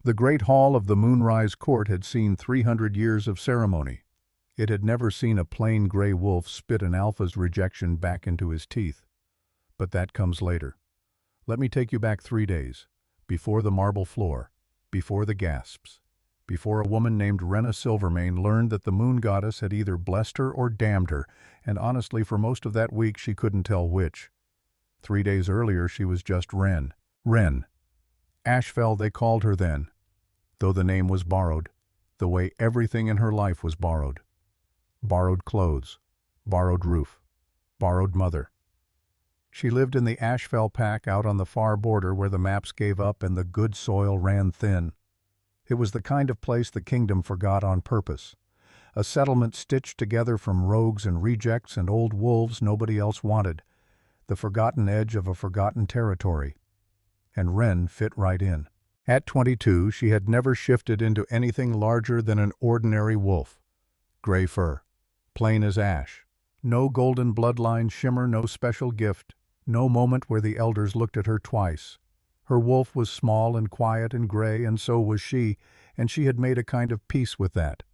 The great hall of the Moonrise Court had seen 300 years of ceremony. It had never seen a plain gray wolf spit an alpha's rejection back into his teeth. But that comes later. Let me take you back 3 days, before the marble floor, before the gasps, before a woman named Rena Silvermane learned that the moon goddess had either blessed her or damned her, and honestly for most of that week she couldn't tell which. 3 days earlier she was just Ren. Ren. Ashfell they called her then, though the name was borrowed, the way everything in her life was borrowed. Borrowed clothes, borrowed roof, borrowed mother. She lived in the Ashfell Pack out on the far border where the maps gave up and the good soil ran thin. It was the kind of place the kingdom forgot on purpose. A settlement stitched together from rogues and rejects and old wolves nobody else wanted. The forgotten edge of a forgotten territory. And Ren fit right in. At 22, she had never shifted into anything larger than an ordinary wolf. Gray fur, plain as ash. No golden bloodline shimmer, no special gift, no moment where the elders looked at her twice. Her wolf was small and quiet and gray, and so was she, and she had made a kind of peace with that.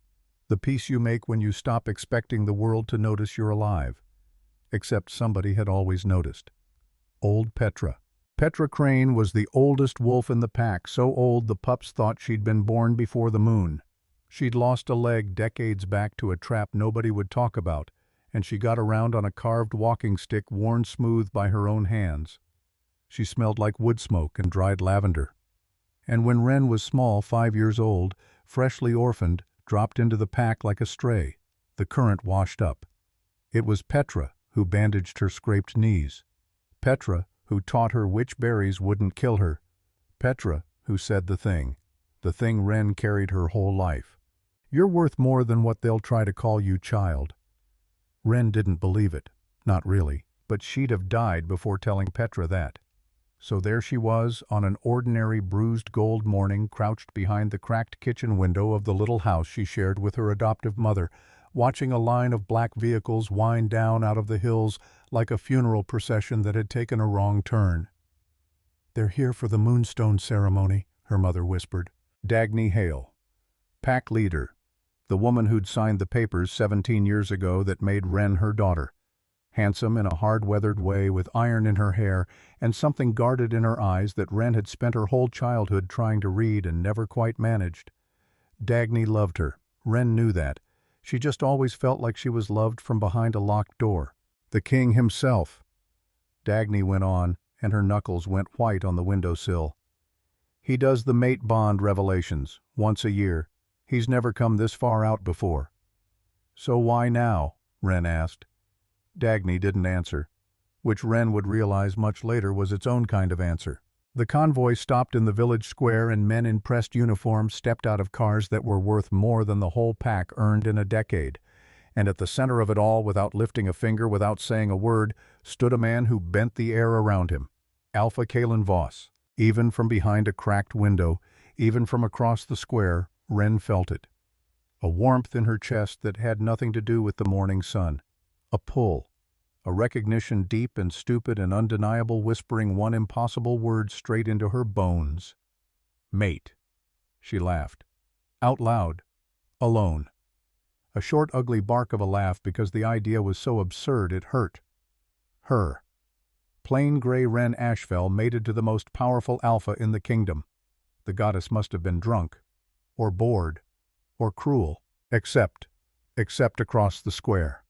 The peace you make when you stop expecting the world to notice you're alive. Except somebody had always noticed. Old Petra. Petra Crane was the oldest wolf in the pack, so old the pups thought she'd been born before the moon. She'd lost a leg decades back to a trap nobody would talk about, and she got around on a carved walking stick worn smooth by her own hands. She smelled like wood smoke and dried lavender. And when Ren was small, 5 years old, freshly orphaned, dropped into the pack like a stray, the current washed up. It was Petra who bandaged her scraped knees. Petra who taught her which berries wouldn't kill her. Petra who said the thing Ren carried her whole life. You're worth more than what they'll try to call you, child. Ren didn't believe it, not really, but she'd have died before telling Petra that. So there she was, on an ordinary bruised gold morning, crouched behind the cracked kitchen window of the little house she shared with her adoptive mother, watching a line of black vehicles wind down out of the hills like a funeral procession that had taken a wrong turn. "They're here for the moonstone ceremony," her mother whispered. Dagny Hale, pack leader, the woman who'd signed the papers 17 years ago that made Ren her daughter. Handsome in a hard-weathered way, with iron in her hair and something guarded in her eyes that Ren had spent her whole childhood trying to read and never quite managed. Dagny loved her. Ren knew that. She just always felt like she was loved from behind a locked door. The king himself. Dagny went on, and her knuckles went white on the windowsill. He does the mate bond revelations, once a year. He's never come this far out before. So why now? Ren asked. Dagny didn't answer, which Ren would realize much later was its own kind of answer. The convoy stopped in the village square and men in pressed uniforms stepped out of cars that were worth more than the whole pack earned in a decade. And at the center of it all, without lifting a finger, without saying a word, stood a man who bent the air around him. Alpha Kalen Voss. Even from behind a cracked window, even from across the square, Ren felt it. A warmth in her chest that had nothing to do with the morning sun. A pull. A recognition deep and stupid and undeniable, whispering one impossible word straight into her bones. Mate. She laughed. Out loud. Alone. A short, ugly bark of a laugh because the idea was so absurd it hurt. Her. Plain gray Ren Ashfell mated to the most powerful alpha in the kingdom. The goddess must have been drunk. Or bored. Or cruel. Except across the square.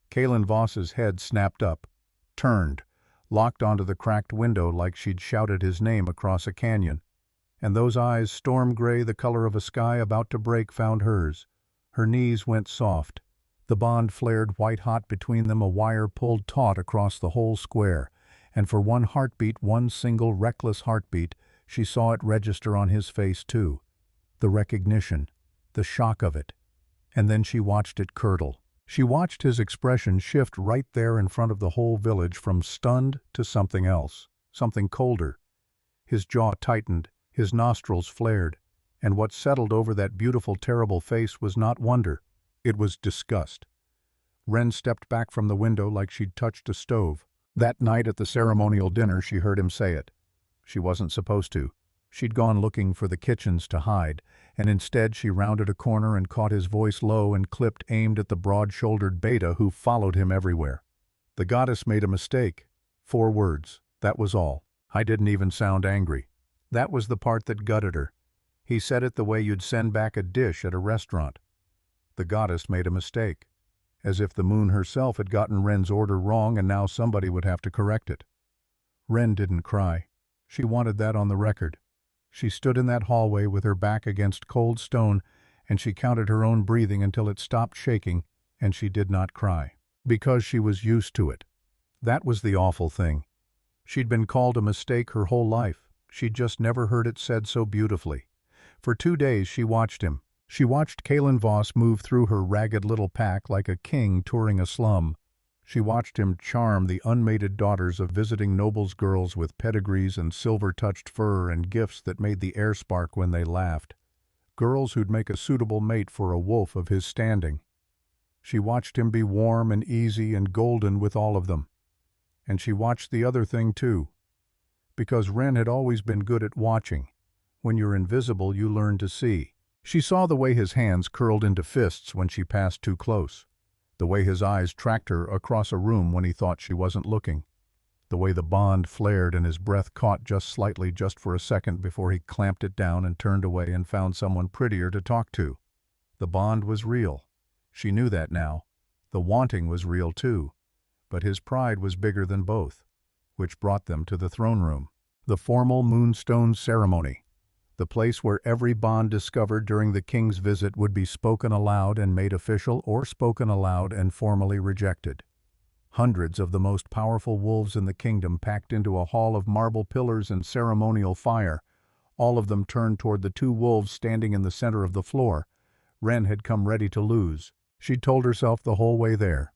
Kalen Voss's head snapped up, turned, locked onto the cracked window like she'd shouted his name across a canyon. And those eyes, storm gray, the color of a sky about to break, found hers. Her knees went soft. The bond flared white-hot between them, a wire pulled taut across the whole square. And for one heartbeat, one single reckless heartbeat, she saw it register on his face too. The recognition, the shock of it. And then she watched it curdle. She watched his expression shift right there in front of the whole village from stunned to something else, something colder. His jaw tightened, his nostrils flared, and what settled over that beautiful, terrible face was not wonder. It was disgust. Ren stepped back from the window like she'd touched a stove. That night at the ceremonial dinner she heard him say it. She wasn't supposed to. She'd gone looking for the kitchens to hide, and instead she rounded a corner and caught his voice low and clipped, aimed at the broad-shouldered beta who followed him everywhere. The goddess made a mistake. 4 words, that was all. I didn't even sound angry. That was the part that gutted her. He said it the way you'd send back a dish at a restaurant. The goddess made a mistake. As if the moon herself had gotten Ren's order wrong and now somebody would have to correct it. Ren didn't cry. She wanted that on the record. She stood in that hallway with her back against cold stone, and she counted her own breathing until it stopped shaking, and she did not cry. Because she was used to it. That was the awful thing. She'd been called a mistake her whole life. She'd just never heard it said so beautifully. For 2 days she watched him. She watched Kalen Voss move through her ragged little pack like a king touring a slum. She watched him charm the unmated daughters of visiting nobles' girls with pedigrees and silver-touched fur and gifts that made the air spark when they laughed. Girls who'd make a suitable mate for a wolf of his standing. She watched him be warm and easy and golden with all of them. And she watched the other thing too. Because Ren had always been good at watching. When you're invisible, you learn to see. She saw the way his hands curled into fists when she passed too close. The way his eyes tracked her across a room when he thought she wasn't looking. The way the bond flared and his breath caught just slightly just for a second before he clamped it down and turned away and found someone prettier to talk to. The bond was real. She knew that now. The wanting was real too. But his pride was bigger than both, which brought them to the throne room. The formal moonstone ceremony. The place where every bond discovered during the king's visit would be spoken aloud and made official or spoken aloud and formally rejected. Hundreds of the most powerful wolves in the kingdom packed into a hall of marble pillars and ceremonial fire. All of them turned toward the 2 wolves standing in the center of the floor. Ren had come ready to lose. She'd told herself the whole way there.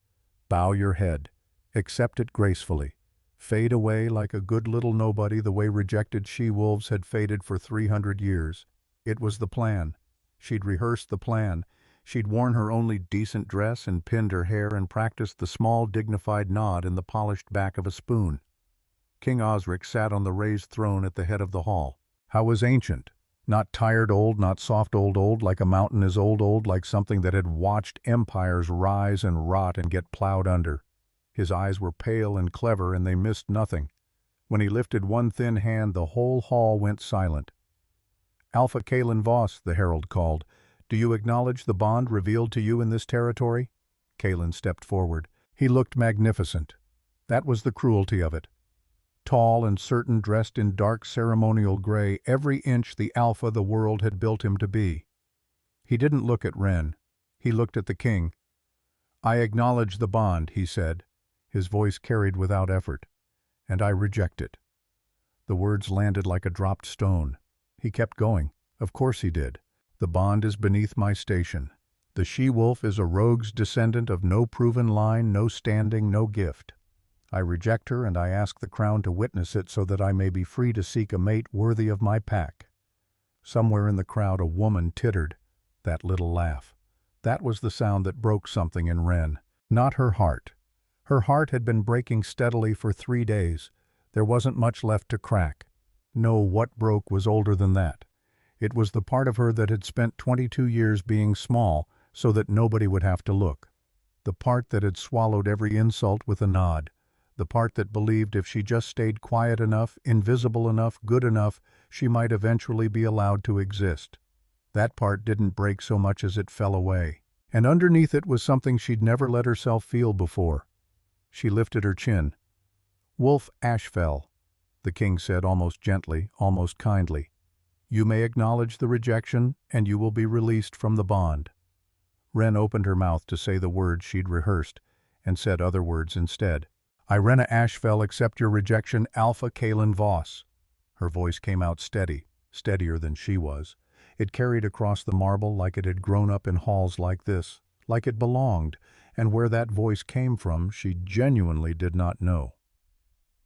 Bow your head. Accept it gracefully. Fade away like a good little nobody the way rejected she-wolves had faded for 300 years. It was the plan. She'd rehearsed the plan. She'd worn her only decent dress and pinned her hair and practiced the small dignified nod in the polished back of a spoon. King Osric sat on the raised throne at the head of the hall. How was ancient? Not tired old, not soft old like a mountain is old like something that had watched empires rise and rot and get plowed under. His eyes were pale and clever, and they missed nothing. When he lifted one thin hand, the whole hall went silent. "Alpha Kalen Voss," the herald called, "do you acknowledge the bond revealed to you in this territory?" Kalen stepped forward. He looked magnificent. That was the cruelty of it. Tall and certain, dressed in dark ceremonial gray, every inch the alpha the world had built him to be. He didn't look at Ren. He looked at the king. "I acknowledge the bond," he said. His voice carried without effort. "And I reject it." The words landed like a dropped stone. He kept going. Of course he did. "The bond is beneath my station. The she-wolf is a rogue's descendant of no proven line, no standing, no gift. I reject her, and I ask the crown to witness it so that I may be free to seek a mate worthy of my pack." Somewhere in the crowd a woman tittered. That little laugh. That was the sound that broke something in Ren. Not her heart. Her heart had been breaking steadily for 3 days. There wasn't much left to crack. No, what broke was older than that. It was the part of her that had spent 22 years being small so that nobody would have to look. The part that had swallowed every insult with a nod. The part that believed if she just stayed quiet enough, invisible enough, good enough, she might eventually be allowed to exist. That part didn't break so much as it fell away. And underneath it was something she'd never let herself feel before. She lifted her chin. "Wolf Ashfell," the king said almost gently, almost kindly. "You may acknowledge the rejection, and you will be released from the bond." Ren opened her mouth to say the words she'd rehearsed, and said other words instead. "I, Rena Ashfell, accept your rejection, Alpha Kalen Voss." Her voice came out steady, steadier than she was. It carried across the marble like it had grown up in halls like this, like it belonged, and where that voice came from she genuinely did not know.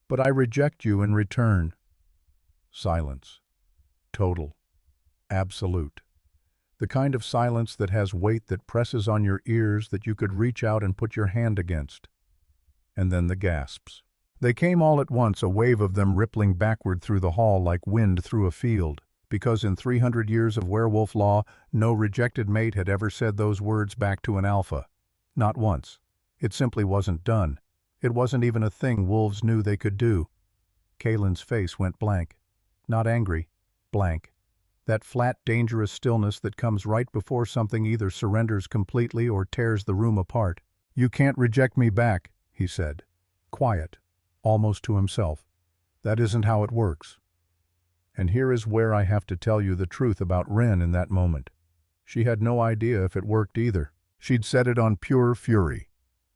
"But I reject you in return." Silence. Total. Absolute. The kind of silence that has weight that presses on your ears that you could reach out and put your hand against. And then the gasps. They came all at once, a wave of them rippling backward through the hall like wind through a field. because in 300 years of werewolf law, no rejected mate had ever said those words back to an alpha. Not once. It simply wasn't done. It wasn't even a thing wolves knew they could do. Kaylin's face went blank. Not angry. Blank. That flat, dangerous stillness that comes right before something either surrenders completely or tears the room apart. "You can't reject me back," he said. Quiet. Almost to himself. "That isn't how it works." And here is where I have to tell you the truth about Wren in that moment. She had no idea if it worked either. She'd said it on pure fury.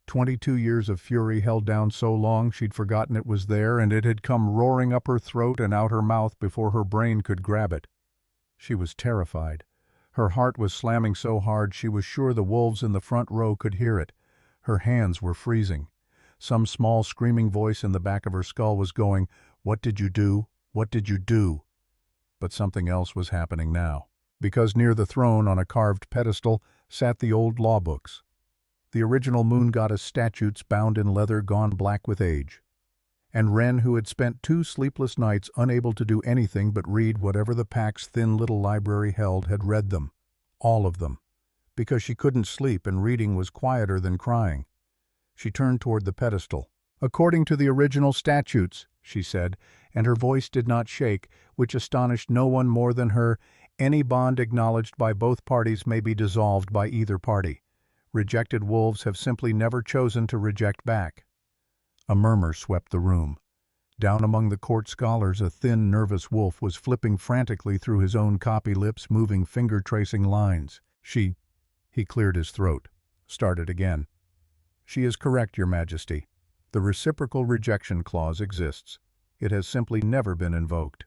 22 years of fury held down so long she'd forgotten it was there, and it had come roaring up her throat and out her mouth before her brain could grab it. She was terrified. Her heart was slamming so hard she was sure the wolves in the front row could hear it. Her hands were freezing. Some small screaming voice in the back of her skull was going, "What did you do? What did you do?" But something else was happening now. Because near the throne on a carved pedestal sat the old law books. The original moon goddess statutes bound in leather gone black with age. And Wren, who had spent 2 sleepless nights unable to do anything but read whatever the pack's thin little library held, had read them. All of them. Because she couldn't sleep and reading was quieter than crying. She turned toward the pedestal. "According to the original statutes," she said, and her voice did not shake, which astonished no one more than her, "any bond acknowledged by both parties may be dissolved by either party. Rejected wolves have simply never chosen to reject back." A murmur swept the room. Down among the court scholars a thin, nervous wolf was flipping frantically through his own copy lips, moving finger-tracing lines. He cleared his throat. Started again. "She is correct, Your Majesty. The reciprocal rejection clause exists. It has simply never been invoked."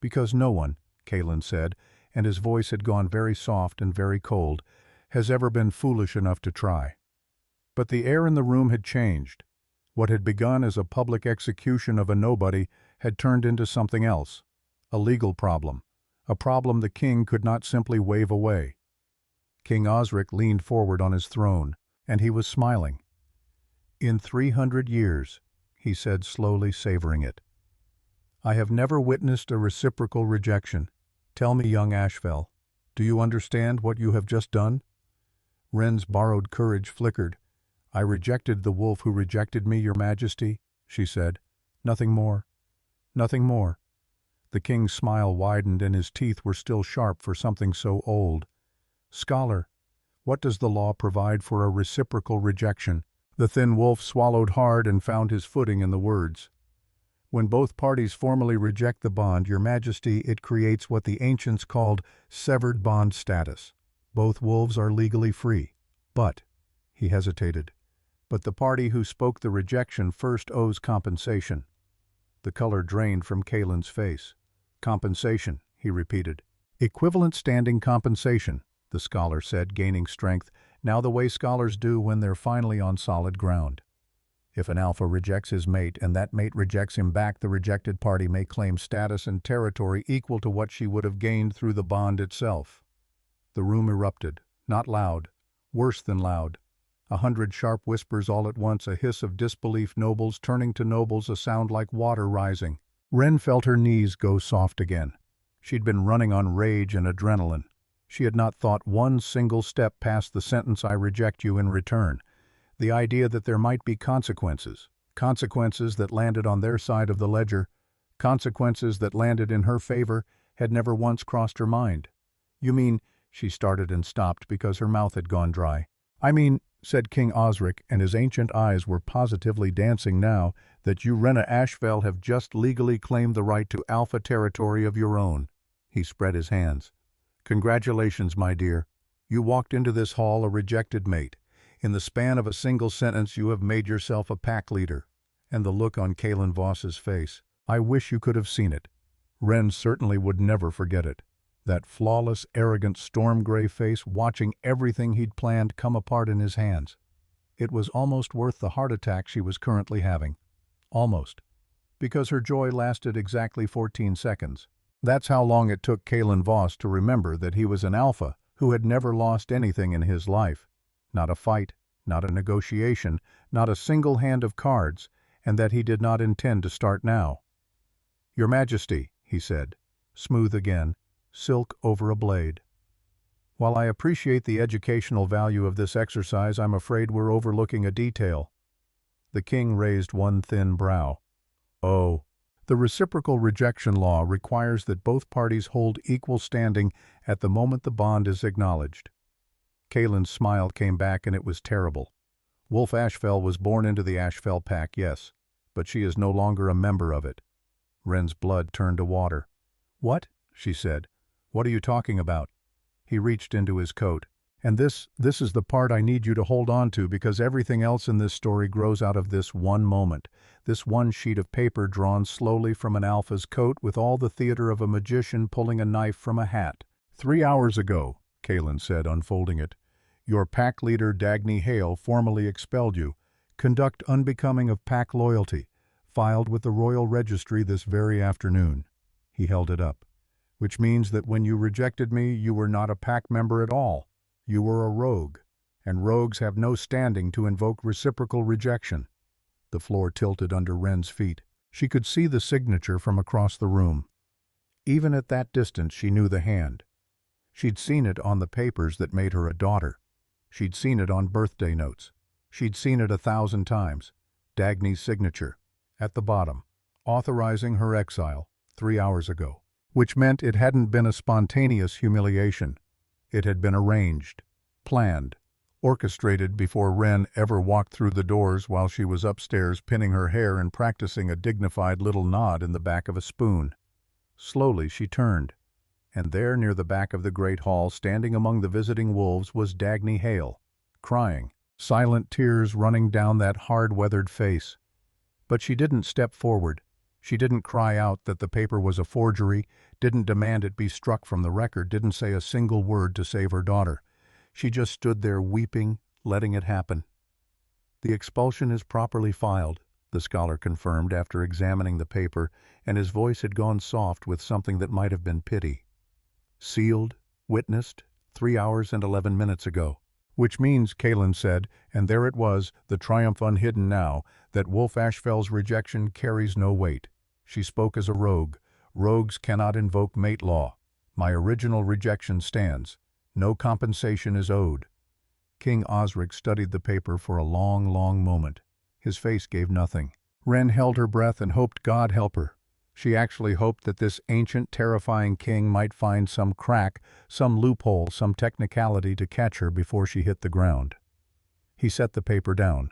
"Because no one," Kaylin said, and his voice had gone very soft and very cold, "has ever been foolish enough to try." But the air in the room had changed. What had begun as a public execution of a nobody had turned into something else. A legal problem. A problem the king could not simply wave away. King Osric leaned forward on his throne, and he was smiling. "In 300 years," he said, slowly savoring it, "I have never witnessed a reciprocal rejection. Tell me, young Ashfell, do you understand what you have just done?" Wren's borrowed courage flickered. "I rejected the wolf who rejected me, Your Majesty," she said. "Nothing more. Nothing more." The king's smile widened and his teeth were still sharp for something so old. "Scholar, what does the law provide for a reciprocal rejection?" The thin wolf swallowed hard and found his footing in the words. "When both parties formally reject the bond, Your Majesty, it creates what the ancients called severed bond status. Both wolves are legally free. But," he hesitated, "but the party who spoke the rejection first owes compensation." The color drained from Kaylin's face. "Compensation," he repeated. "Equivalent standing compensation," the scholar said, gaining strength, now the way scholars do when they're finally on solid ground. "If an alpha rejects his mate and that mate rejects him back, the rejected party may claim status and territory equal to what she would have gained through the bond itself." The room erupted. Not loud. Worse than loud. 100 sharp whispers all at once, a hiss of disbelief, nobles turning to nobles, a sound like water rising. Wren felt her knees go soft again. She'd been running on rage and adrenaline. She had not thought one single step past the sentence, "I reject you," in return. The idea that there might be consequences. Consequences that landed on their side of the ledger. Consequences that landed in her favor had never once crossed her mind. "You mean," she started and stopped because her mouth had gone dry. "I mean," said King Osric, and his ancient eyes were positively dancing now, "that you, Rena Ashfell, have just legally claimed the right to alpha territory of your own." He spread his hands. "Congratulations, my dear. You walked into this hall a rejected mate. In the span of a single sentence you have made yourself a pack leader." And the look on Kaylin Voss's face. I wish you could have seen it. Wren certainly would never forget it. That flawless, arrogant, storm-gray face watching everything he'd planned come apart in his hands. It was almost worth the heart attack she was currently having. Almost. Because her joy lasted exactly 14 seconds. That's how long it took Kaylin Voss to remember that he was an alpha who had never lost anything in his life. Not a fight, not a negotiation, not a single hand of cards, and that he did not intend to start now. "Your Majesty," he said, smooth again, silk over a blade. While I appreciate the educational value of this exercise, I'm afraid we're overlooking a detail. The king raised one thin brow. Oh, the reciprocal rejection law requires that both parties hold equal standing at the moment the bond is acknowledged. Kaelin's smile came back, and it was terrible. Wolf Ashfell was born into the Ashfell pack, yes, but she is no longer a member of it. Wren's blood turned to water. "What?" she said. "What are you talking about?" He reached into his coat. "And this is the part I need you to hold on to, because everything else in this story grows out of this one moment, this one sheet of paper drawn slowly from an alpha's coat with all the theater of a magician pulling a knife from a hat. 3 hours ago," Kaelin said, unfolding it, "your pack leader Dagny Hale formally expelled you. Conduct unbecoming of pack loyalty. Filed with the Royal Registry this very afternoon." He held it up. "Which means that when you rejected me, you were not a pack member at all. You were a rogue, and rogues have no standing to invoke reciprocal rejection." The floor tilted under Wren's feet. She could see the signature from across the room. Even at that distance she knew the hand. She'd seen it on the papers that made her a daughter. She'd seen it on birthday notes. She'd seen it 1,000 times. Dagny's signature, at the bottom, authorizing her exile 3 hours ago. Which meant it hadn't been a spontaneous humiliation. It had been arranged, planned, orchestrated before Wren ever walked through the doors, while she was upstairs pinning her hair and practicing a dignified little nod in the back of a spoon. Slowly she turned, and there near the back of the great hall, standing among the visiting wolves, was Dagny Hale, crying, silent tears running down that hard-weathered face. But she didn't step forward. She didn't cry out that the paper was a forgery, didn't demand it be struck from the record, didn't say a single word to save her daughter. She just stood there weeping, letting it happen. "The expulsion is properly filed," the scholar confirmed after examining the paper, and his voice had gone soft with something that might have been pity. "Sealed, witnessed, 3 hours and 11 minutes ago. Which means," Kaelin said, and there it was, the triumph unhidden now, "that Wolf Ashfell's rejection carries no weight. She spoke as a rogue. Rogues cannot invoke mate law. My original rejection stands. No compensation is owed." King Osric studied the paper for a long, long moment. His face gave nothing. Wren held her breath and hoped God help her. She actually hoped that this ancient, terrifying king might find some crack, some loophole, some technicality to catch her before she hit the ground. He set the paper down.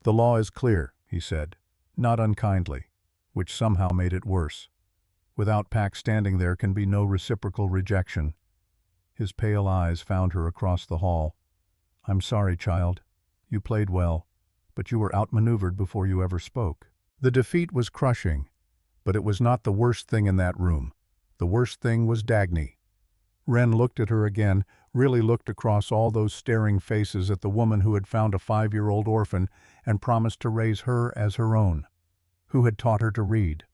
"The law is clear," he said, not unkindly, which somehow made it worse. "Without pack standing there can be no reciprocal rejection." His pale eyes found her across the hall. "I'm sorry, child. You played well, but you were outmaneuvered before you ever spoke." The defeat was crushing, but it was not the worst thing in that room. The worst thing was Dagny. Wren looked at her again, really looked across all those staring faces at the woman who had found a 5-year-old orphan and promised to raise her as her own, who had taught her to read,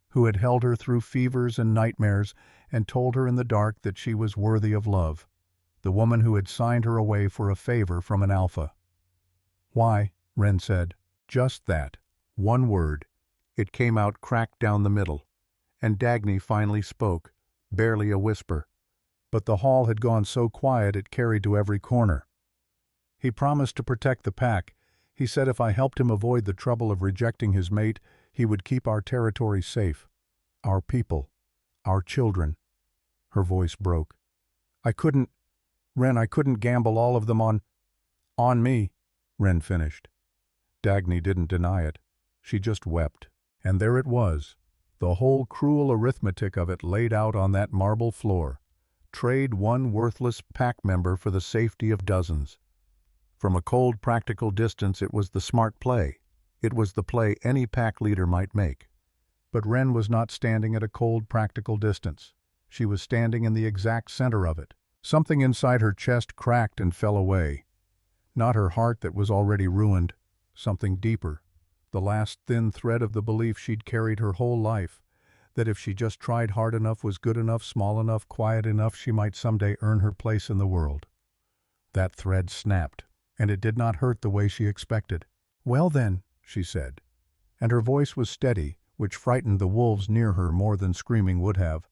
who had held her through fevers and nightmares and told her in the dark that she was worthy of love, the woman who had signed her away for a favor from an alpha. "Why?" Wren said. Just that. One word. It came out cracked down the middle, and Dagny finally spoke, barely a whisper. But the hall had gone so quiet it carried to every corner. "He promised to protect the pack. He said if I helped him avoid the trouble of rejecting his mate, he would keep our territory safe. Our people. Our children." Her voice broke. I couldn't gamble all of them on me," Wren finished. Dagny didn't deny it. She just wept. And there it was, the whole cruel arithmetic of it laid out on that marble floor. Trade one worthless pack member for the safety of dozens. From a cold, practical distance it was the smart play. It was the play any pack leader might make. But Wren was not standing at a cold, practical distance. She was standing in the exact center of it. Something inside her chest cracked and fell away. Not her heart that was already ruined. Something deeper. The last thin thread of the belief she'd carried her whole life, that if she just tried hard enough, was good enough, small enough, quiet enough, she might someday earn her place in the world. That thread snapped, and it did not hurt the way she expected. "Well then," she said, and her voice was steady, which frightened the wolves near her more than screaming would have.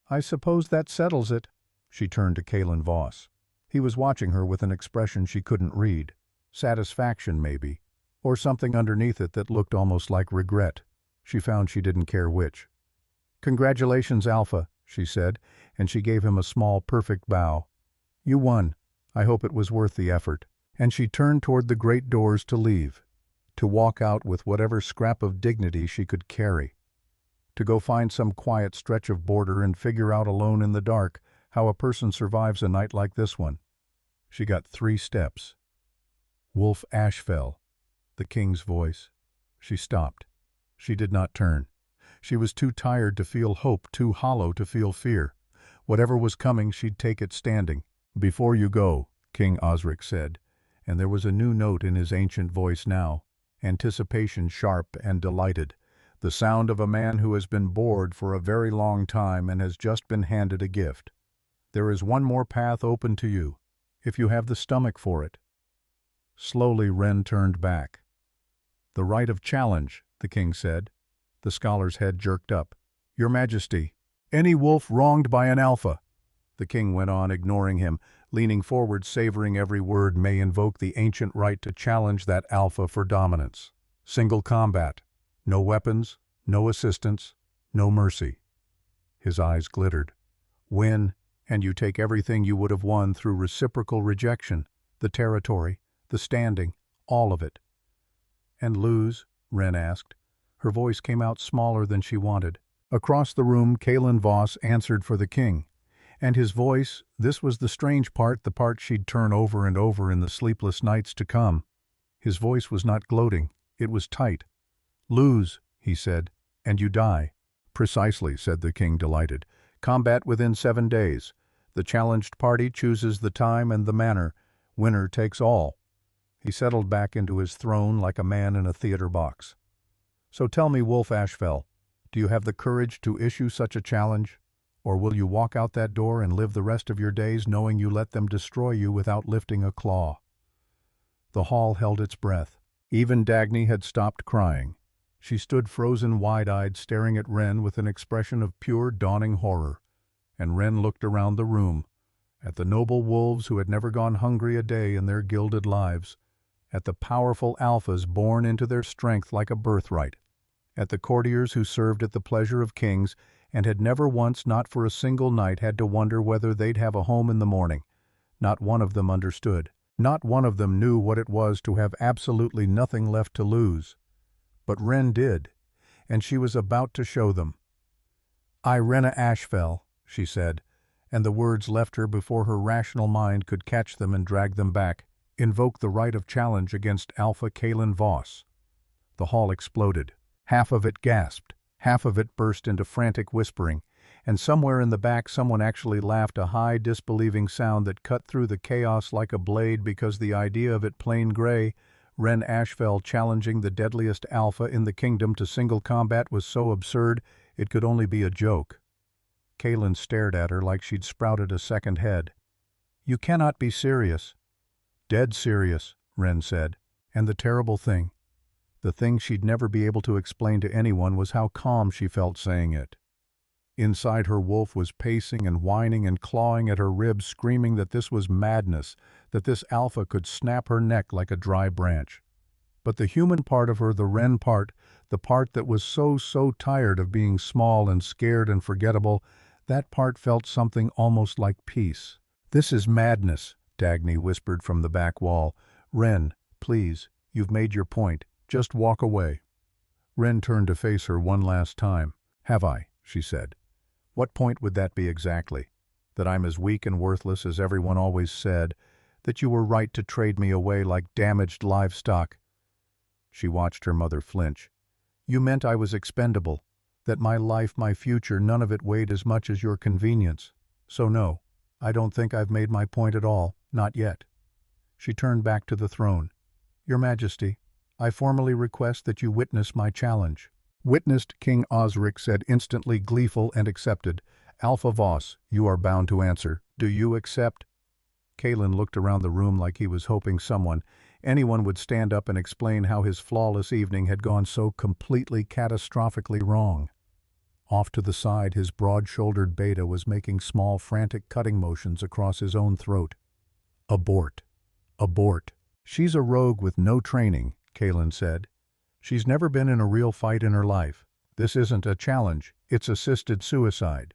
I suppose that settles it. She turned to Kalen Voss. He was watching her with an expression she couldn't read. Satisfaction, maybe. Or something underneath it that looked almost like regret. She found she didn't care which. Congratulations, Alpha, she said, and she gave him a small, perfect bow. You won. I hope it was worth the effort. And she turned toward the great doors to leave. To walk out with whatever scrap of dignity she could carry. To go find some quiet stretch of border and figure out alone in the dark how a person survives a night like this one. She got 3 steps. Wolf Ashfell. The king's voice. She stopped. She did not turn. She was too tired to feel hope, too hollow to feel fear. Whatever was coming, she'd take it standing. Before you go, King Osric said, and there was a new note in his ancient voice now, anticipation sharp and delighted, the sound of a man who has been bored for a very long time and has just been handed a gift. There is one more path open to you, if you have the stomach for it. Slowly Ren turned back. The right of challenge, the king said. The scholar's head jerked up. Your Majesty, any wolf wronged by an alpha, the king went on, ignoring him, leaning forward, savoring every word, may invoke the ancient right to challenge that alpha for dominance. Single combat. No weapons, no assistance, no mercy. His eyes glittered. Win, and you take everything you would have won through reciprocal rejection, the territory, the standing, all of it. And lose? Ren asked. Her voice came out smaller than she wanted. Across the room, Kalen Voss answered for the king. And his voice, this was the strange part, the part she'd turn over and over in the sleepless nights to come. His voice was not gloating, it was tight. Lose, he said, and you die. Precisely, said the king, delighted. Combat within 7 days. The challenged party chooses the time and the manner. Winner takes all. He settled back into his throne like a man in a theater box. So tell me, Wolf Ashfell, do you have the courage to issue such a challenge? Or will you walk out that door and live the rest of your days knowing you let them destroy you without lifting a claw? The hall held its breath. Even Dagny had stopped crying. She stood frozen, wide-eyed, staring at Ren with an expression of pure, dawning horror. And Ren looked around the room, at the noble wolves who had never gone hungry a day in their gilded lives, at the powerful alphas born into their strength like a birthright, at the courtiers who served at the pleasure of kings and had never once, not for a single night, had to wonder whether they'd have a home in the morning. Not one of them understood. Not one of them knew what it was to have absolutely nothing left to lose. But Ren did, and she was about to show them. I, Renna Ashfell, she said, and the words left her before her rational mind could catch them and drag them back, invoke the right of challenge against Alpha Kalen Voss. The hall exploded. Half of it gasped. Half of it burst into frantic whispering, and somewhere in the back someone actually laughed, a high, disbelieving sound that cut through the chaos like a blade, because the idea of it, plain gray, Ren Ashfell challenging the deadliest alpha in the kingdom to single combat, was so absurd it could only be a joke. Kalen stared at her like she'd sprouted a second head. You cannot be serious. Dead serious, Ren said, and the terrible thing, the thing she'd never be able to explain to anyone, was how calm she felt saying it. Inside her, wolf was pacing and whining and clawing at her ribs, screaming that this was madness, that this alpha could snap her neck like a dry branch. But the human part of her, the Ren part, the part that was so tired of being small and scared and forgettable, that part felt something almost like peace. This is madness, Dagny whispered from the back wall. Ren, please, you've made your point. Just walk away. Ren turned to face her one last time. Have I? She said. What point would that be exactly? That I'm as weak and worthless as everyone always said? That you were right to trade me away like damaged livestock? She watched her mother flinch. You meant I was expendable, that my life, my future, none of it weighed as much as your convenience. So no, I don't think I've made my point at all, not yet. She turned back to the throne. Your Majesty, I formally request that you witness my challenge. Witnessed, King Osric said, instantly gleeful, and accepted. Alpha Voss, you are bound to answer. Do you accept? Kalen looked around the room like he was hoping anyone would stand up and explain how his flawless evening had gone so completely, catastrophically wrong. Off to the side, his broad-shouldered beta was making small, frantic cutting motions across his own throat. Abort. Abort. She's a rogue with no training, Kaelin said. She's never been in a real fight in her life. This isn't a challenge, it's assisted suicide.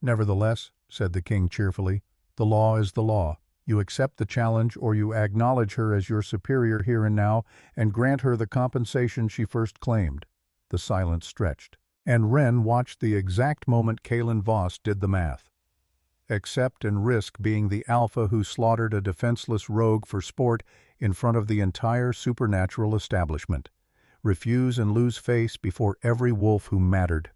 Nevertheless, said the king cheerfully, the law is the law. You accept the challenge or you acknowledge her as your superior here and now and grant her the compensation she first claimed. The silence stretched, and Ren watched the exact moment Kaelin Voss did the math. Accept and risk being the alpha who slaughtered a defenseless rogue for sport in front of the entire supernatural establishment. Refuse and lose face before every wolf who mattered.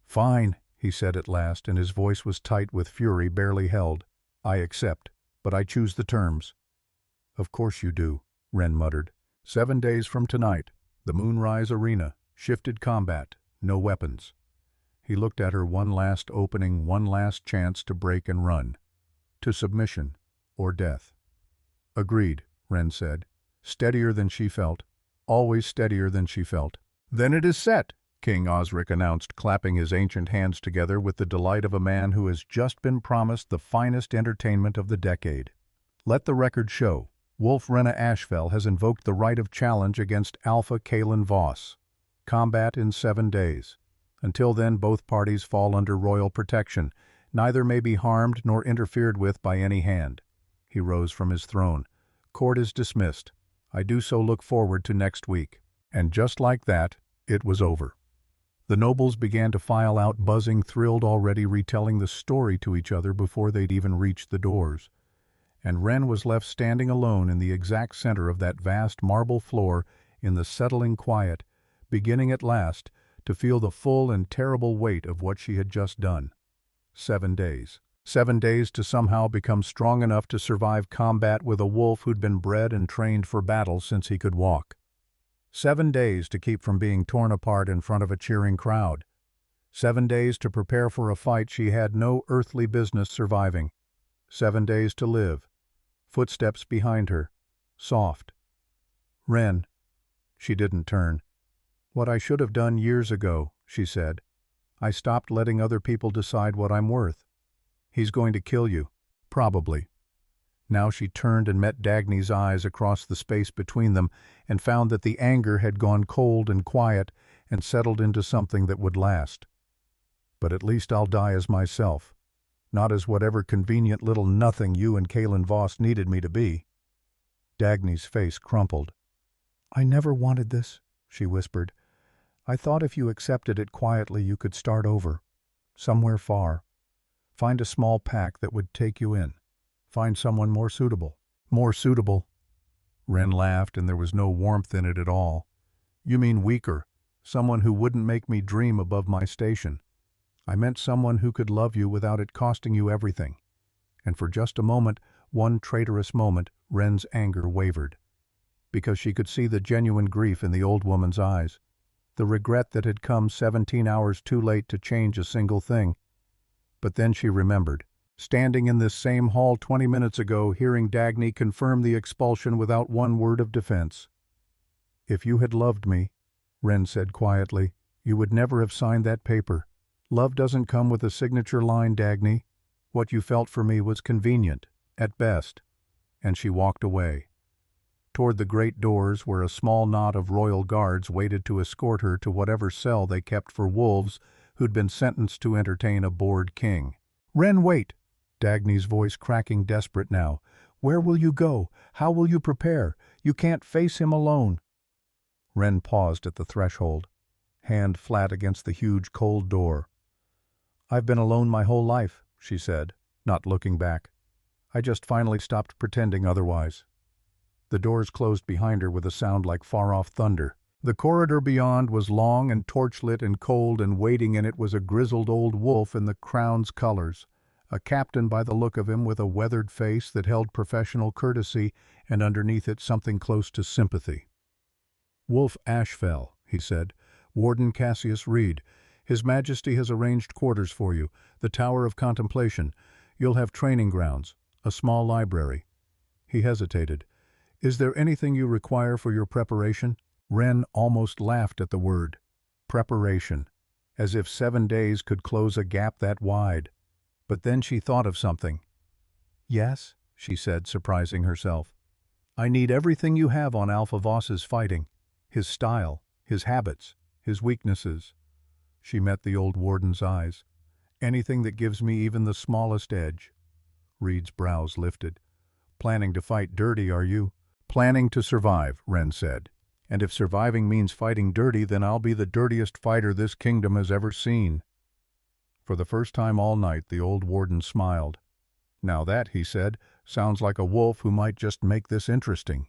Fine, he said at last, and his voice was tight with fury barely held. I accept, but I choose the terms. Of course you do, Ren muttered. 7 days from tonight, the Moonrise Arena, shifted combat, no weapons. He looked at her, one last opening, one last chance to break and run. To submission, or death. Agreed, Ren said, steadier than she felt, always steadier than she felt. Then it is set, King Osric announced, clapping his ancient hands together with the delight of a man who has just been promised the finest entertainment of the decade. Let the record show, Wolf Rena Ashfell has invoked the right of challenge against Alpha Kaelin Voss. Combat in 7 days. Until then, both parties fall under royal protection. Neither may be harmed nor interfered with by any hand. He rose from his throne. Court is dismissed. I do so look forward to next week. And just like that, it was over. The nobles began to file out, buzzing, thrilled, already retelling the story to each other before they'd even reached the doors. And Ren was left standing alone in the exact center of that vast marble floor in the settling quiet, beginning at last to feel the full and terrible weight of what she had just done. 7 days. 7 days to somehow become strong enough to survive combat with a wolf who'd been bred and trained for battle since he could walk. 7 days to keep from being torn apart in front of a cheering crowd. 7 days to prepare for a fight she had no earthly business surviving. 7 days to live. Footsteps behind her. Soft. Ren. She didn't turn. What I should have done years ago, she said. I stopped letting other people decide what I'm worth. He's going to kill you. Probably. Now she turned and met Dagny's eyes across the space between them and found that the anger had gone cold and quiet and settled into something that would last. But at least I'll die as myself, not as whatever convenient little nothing you and Kaelin Voss needed me to be. Dagny's face crumpled. I never wanted this, she whispered. I thought if you accepted it quietly you could start over. Somewhere far. Find a small pack that would take you in. Find someone more suitable. More suitable. Ren laughed, and there was no warmth in it at all. You mean weaker. Someone who wouldn't make me dream above my station. I meant someone who could love you without it costing you everything. And for just a moment, one traitorous moment, Ren's anger wavered. Because she could see the genuine grief in the old woman's eyes. The regret that had come 17 hours too late to change a single thing. But then she remembered. Standing in this same hall 20 minutes ago, hearing Dagny confirm the expulsion without one word of defense. If you had loved me, Ren said quietly, you would never have signed that paper. Love doesn't come with a signature line, Dagny. What you felt for me was convenient, at best. And she walked away. Toward the great doors where a small knot of royal guards waited to escort her to whatever cell they kept for wolves who'd been sentenced to entertain a bored king. Ren, wait! Dagny's voice cracking, desperate now. Where will you go? How will you prepare? You can't face him alone. Ren paused at the threshold, hand flat against the huge cold door. I've been alone my whole life, she said, not looking back. I just finally stopped pretending otherwise. The doors closed behind her with a sound like far-off thunder. The corridor beyond was long and torchlit and cold, and waiting in it was a grizzled old wolf in the crown's colors, a captain by the look of him with a weathered face that held professional courtesy and underneath it something close to sympathy. Wolf Ashfell, he said. Warden Cassius Reed. His Majesty has arranged quarters for you, the Tower of Contemplation. You'll have training grounds, a small library. He hesitated. Is there anything you require for your preparation? Ren almost laughed at the word. Preparation. as if 7 days could close a gap that wide. But then she thought of something. "Yes," she said, surprising herself. "I need everything you have on Alpha Voss's fighting. His style, his habits, his weaknesses." She met the old warden's eyes. "Anything that gives me even the smallest edge." Reed's brows lifted. "Planning to fight dirty, are you?" "Planning to survive," Ren said. "And if surviving means fighting dirty, then I'll be the dirtiest fighter this kingdom has ever seen." For the first time all night, the old warden smiled. "Now that," he said, "sounds like a wolf who might just make this interesting."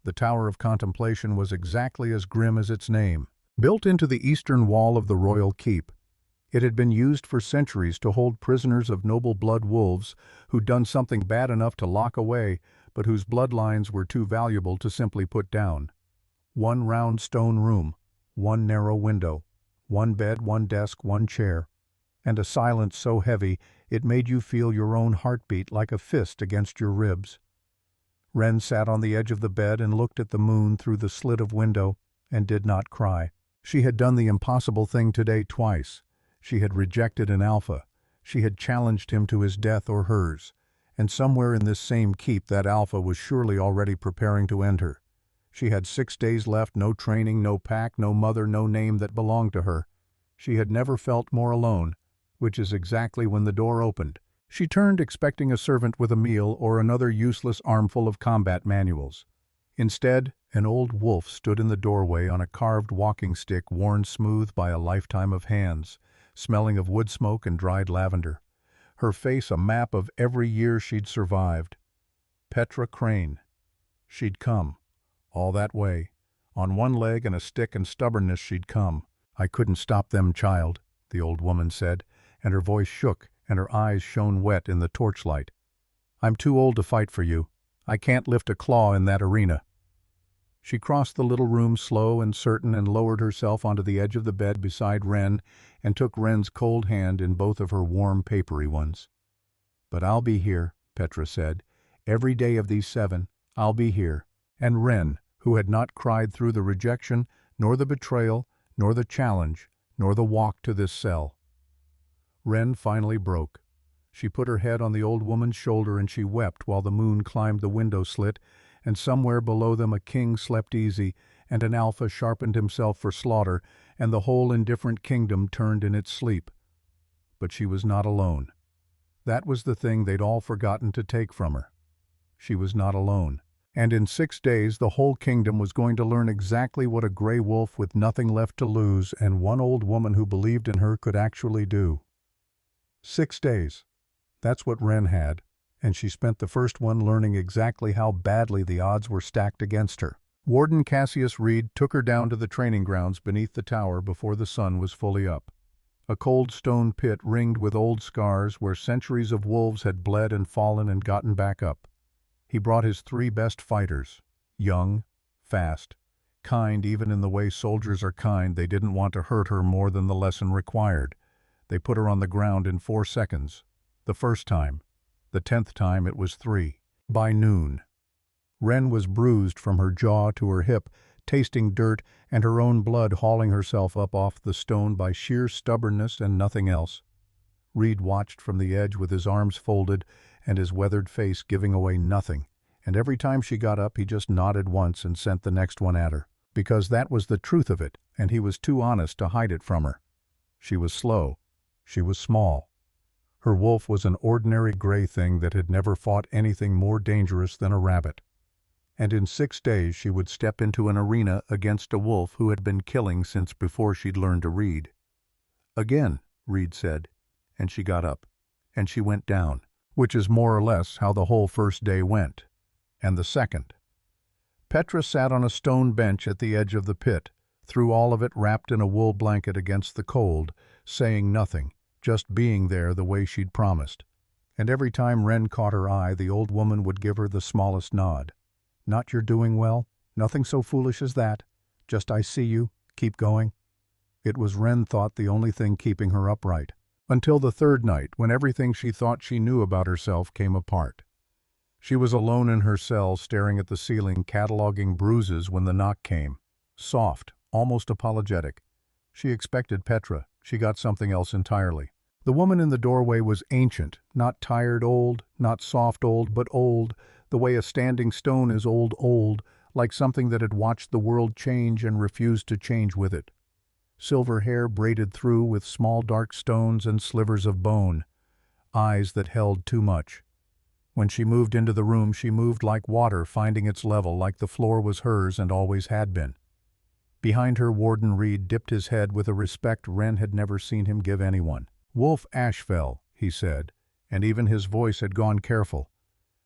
The Tower of Contemplation was exactly as grim as its name. Built into the eastern wall of the royal keep, it had been used for centuries to hold prisoners of noble blood wolves who'd done something bad enough to lock away, but whose bloodlines were too valuable to simply put down. One round stone room, one narrow window, one bed, one desk, one chair, and a silence so heavy it made you feel your own heartbeat like a fist against your ribs. Ren sat on the edge of the bed and looked at the moon through the slit of window and did not cry. She had done the impossible thing today twice. She had rejected an alpha. She had challenged him to his death or hers. And somewhere in this same keep that alpha was surely already preparing to end her. She had 6 days left, no training, no pack, no mother, no name that belonged to her. She had never felt more alone, which is exactly when the door opened. She turned, expecting a servant with a meal or another useless armful of combat manuals. Instead, an old wolf stood in the doorway on a carved walking stick worn smooth by a lifetime of hands, smelling of wood smoke and dried lavender. Her face a map of every year she'd survived. Petra Crane. She'd come. All that way. On one leg and a stick and stubbornness she'd come. "I couldn't stop them, child," the old woman said, and her voice shook and her eyes shone wet in the torchlight. "I'm too old to fight for you. I can't lift a claw in that arena." She crossed the little room slow and certain and lowered herself onto the edge of the bed beside Ren and took Ren's cold hand in both of her warm, papery ones. "But I'll be here," Petra said. "Every day of these 7, I'll be here." And Ren, who had not cried through the rejection, nor the betrayal, nor the challenge, nor the walk to this cell. Ren finally broke. She put her head on the old woman's shoulder and she wept while the moon climbed the window slit, and somewhere below them a king slept easy, and an alpha sharpened himself for slaughter, and the whole indifferent kingdom turned in its sleep. But she was not alone. That was the thing they'd all forgotten to take from her. She was not alone. And in 6 days the whole kingdom was going to learn exactly what a gray wolf with nothing left to lose and one old woman who believed in her could actually do. 6 days. That's what Ren had, and she spent the first one learning exactly how badly the odds were stacked against her. Warden Cassius Reed took her down to the training grounds beneath the tower before the sun was fully up. A cold stone pit ringed with old scars where centuries of wolves had bled and fallen and gotten back up. He brought his 3 best fighters, young, fast, kind even in the way soldiers are kind. They didn't want to hurt her more than the lesson required. They put her on the ground in 4 seconds. The first time. The 10th time it was 3. By noon. Ren was bruised from her jaw to her hip, tasting dirt and her own blood hauling herself up off the stone by sheer stubbornness and nothing else. Reed watched from the edge with his arms folded and his weathered face giving away nothing, and every time she got up he just nodded once and sent the next one at her, because that was the truth of it, and he was too honest to hide it from her. She was slow. She was small. Her wolf was an ordinary gray thing that had never fought anything more dangerous than a rabbit. And in 6 days she would step into an arena against a wolf who had been killing since before she'd learned to read. "Again," Reed said, and she got up, and she went down, which is more or less how the whole first day went. And the second. Petra sat on a stone bench at the edge of the pit, through all of it wrapped in a wool blanket against the cold, saying nothing, just being there the way she'd promised. And every time Ren caught her eye, the old woman would give her the smallest nod. "Not you're doing well? Nothing so foolish as that. Just I see you. Keep going." It was, Ren thought, the only thing keeping her upright. Until the 3rd night, when everything she thought she knew about herself came apart. She was alone in her cell, staring at the ceiling, cataloging bruises when the knock came. Soft, almost apologetic. She expected Petra, she got something else entirely. The woman in the doorway was ancient, not tired old, not soft old, but old, the way a standing stone is old, like something that had watched the world change and refused to change with it. Silver hair braided through with small dark stones and slivers of bone. Eyes that held too much. When she moved into the room, she moved like water finding its level, like the floor was hers and always had been. Behind her, Warden Reed dipped his head with a respect Wren had never seen him give anyone. "Wolf Ashfell," he said, and even his voice had gone careful.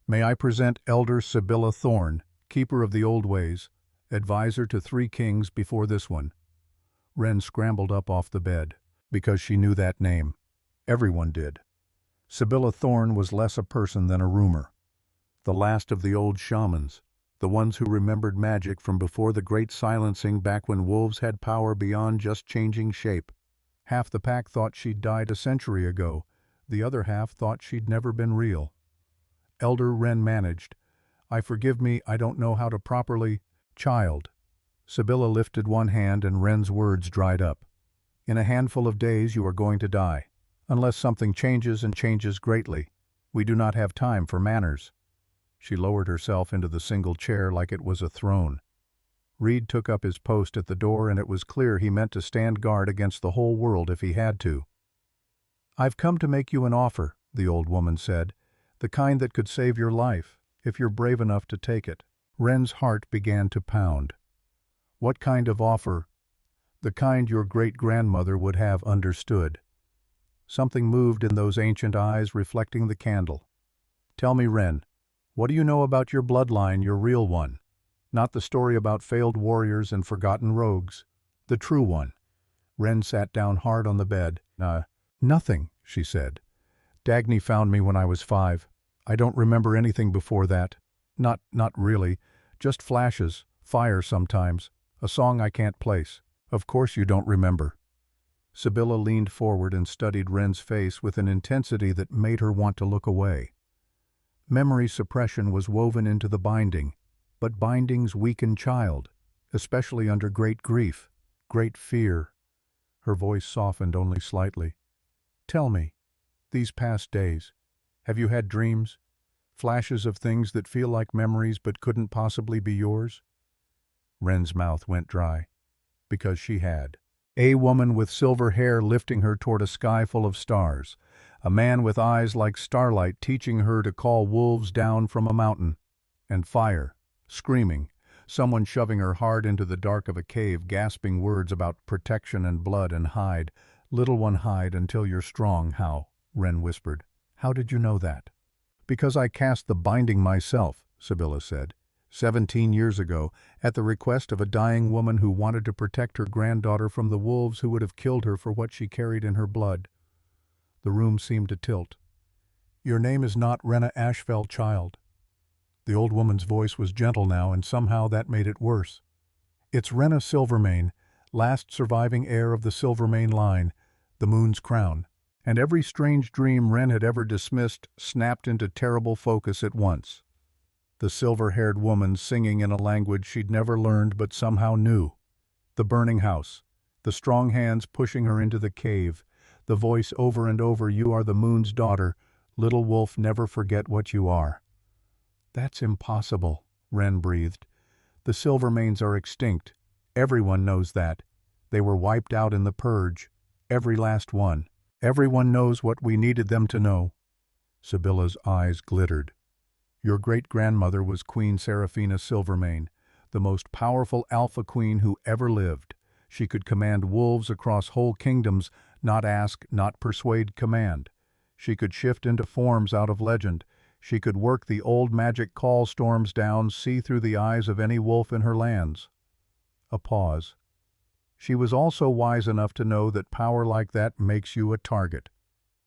"May I present Elder Sibylla Thorne, keeper of the old ways, advisor to 3 kings before this one." Wren scrambled up off the bed, because she knew that name. Everyone did. Sibylla Thorne was less a person than a rumor. The last of the old shamans, the ones who remembered magic from before the great silencing, back when wolves had power beyond just changing shape. Half the pack thought she'd died a century ago, the other half thought she'd never been real. Elder Wren managed. Forgive me, I don't know how to properly—" "Child." Sibylla lifted one hand and Wren's words dried up. "In a handful of days you are going to die. Unless something changes and changes greatly. We do not have time for manners." She lowered herself into the single chair like it was a throne. Reed took up his post at the door, and it was clear he meant to stand guard against the whole world if he had to. "I've come to make you an offer," the old woman said, "the kind that could save your life, if you're brave enough to take it." Wren's heart began to pound. "What kind of offer?" "The kind your great-grandmother would have understood." Something moved in those ancient eyes reflecting the candle. "Tell me, Wren, what do you know about your bloodline, your real one? Not the story about failed warriors and forgotten rogues. The true one." Wren sat down hard on the bed. Nothing," she said. "Dagny found me when I was 5. I don't remember anything before that. Not really. Just flashes, fire sometimes, a song I can't place." "Of course you don't remember." Sibylla leaned forward and studied Wren's face with an intensity that made her want to look away. Memory suppression was woven into the binding, but bindings weaken child, especially under great grief, great fear. Her voice softened only slightly. "Tell me, these past days, have you had dreams? Flashes of things that feel like memories but couldn't possibly be yours?" Wren's mouth went dry. Because she had. A woman with silver hair lifting her toward a sky full of stars. A man with eyes like starlight teaching her to call wolves down from a mountain. And fire. Screaming. Someone shoving her hard into the dark of a cave, gasping words about protection and blood and hide. "Little one, hide until you're strong." "How?" Wren whispered. "How did you know that?" "Because I cast the binding myself," Sibylla said. 17 years ago, at the request of a dying woman who wanted to protect her granddaughter from the wolves who would have killed her for what she carried in her blood. The room seemed to tilt. "Your name is not Rena Ashfell, child." The old woman's voice was gentle now, and somehow that made it worse. "It's Rena Silvermane, last surviving heir of the Silvermane line, the moon's crown." And every strange dream Wren had ever dismissed snapped into terrible focus at once. The silver-haired woman singing in a language she'd never learned but somehow knew. The burning house. The strong hands pushing her into the cave. The voice over and over, "You are the moon's daughter. Little wolf, never forget what you are." "That's impossible," Wren breathed. "The Silvermanes are extinct. Everyone knows that. They were wiped out in the purge. Every last one. Everyone knows what we needed them to know." Sibylla's eyes glittered. "Your great-grandmother was Queen Seraphina Silvermane, the most powerful alpha queen who ever lived. She could command wolves across whole kingdoms, not ask, not persuade, command. She could shift into forms out of legend. She could work the old magic call storms down, see through the eyes of any wolf in her lands." A pause. "She was also wise enough to know that power like that makes you a target.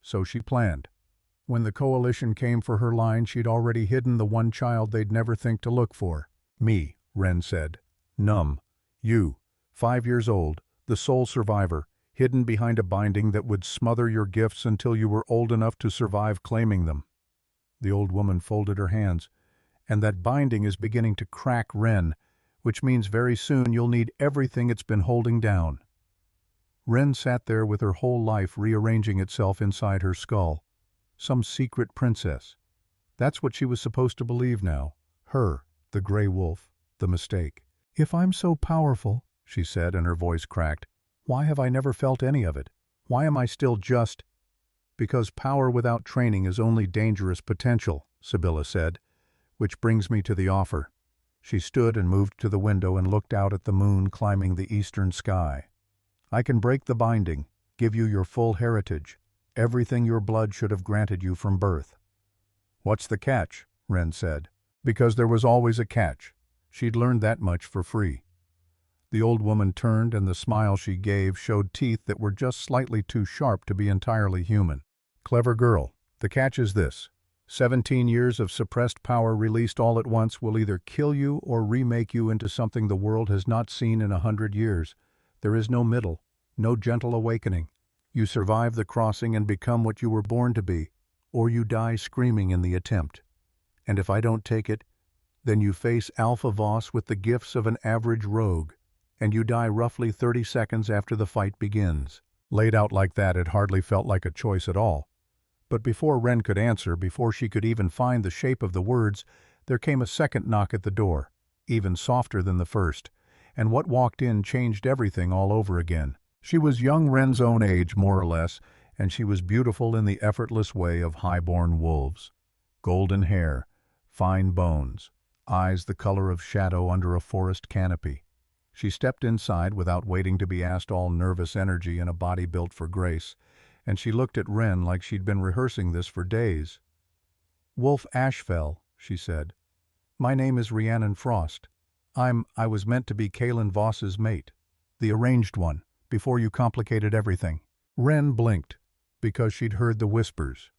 So she planned. When the coalition came for her line, she'd already hidden the one child they'd never think to look for." "Me," Wren said. "Numb. You, 5 years old, the sole survivor, hidden behind a binding that would smother your gifts until you were old enough to survive claiming them." The old woman folded her hands. "And that binding is beginning to crack, Wren, which means very soon you'll need everything it's been holding down." Ren sat there with her whole life rearranging itself inside her skull. Some secret princess. That's what she was supposed to believe now. Her, the Grey Wolf, the mistake. "If I'm so powerful," she said, and her voice cracked, "why have I never felt any of it? Why am I still just—" "Because power without training is only dangerous potential," Sibylla said, "which brings me to the offer." She stood and moved to the window and looked out at the moon climbing the eastern sky. "I can break the binding, give you your full heritage, everything your blood should have granted you from birth." "What's the catch?" Ren said. Because there was always a catch. She'd learned that much for free. The old woman turned, and the smile she gave showed teeth that were just slightly too sharp to be entirely human. "Clever girl. The catch is this. 17 years of suppressed power released all at once will either kill you or remake you into something the world has not seen in 100 years. There is no middle, no gentle awakening. You survive the crossing and become what you were born to be, or you die screaming in the attempt. And if I don't take it, then you face Alpha Voss with the gifts of an average rogue, and you die roughly 30 seconds after the fight begins." Laid out like that, it hardly felt like a choice at all. But before Ren could answer, before she could even find the shape of the words, there came a second knock at the door, even softer than the first, and what walked in changed everything all over again. She was young Ren's own age, more or less, and she was beautiful in the effortless way of high-born wolves. Golden hair, fine bones, eyes the color of shadow under a forest canopy. She stepped inside without waiting to be asked, all nervous energy and a body built for grace, and she looked at Ren like she'd been rehearsing this for days. "Wolf Ashfell," she said. "My name is Rhiannon Frost. I was meant to be Kalen Voss's mate. The arranged one, before you complicated everything." Ren blinked, because she'd heard the whispers.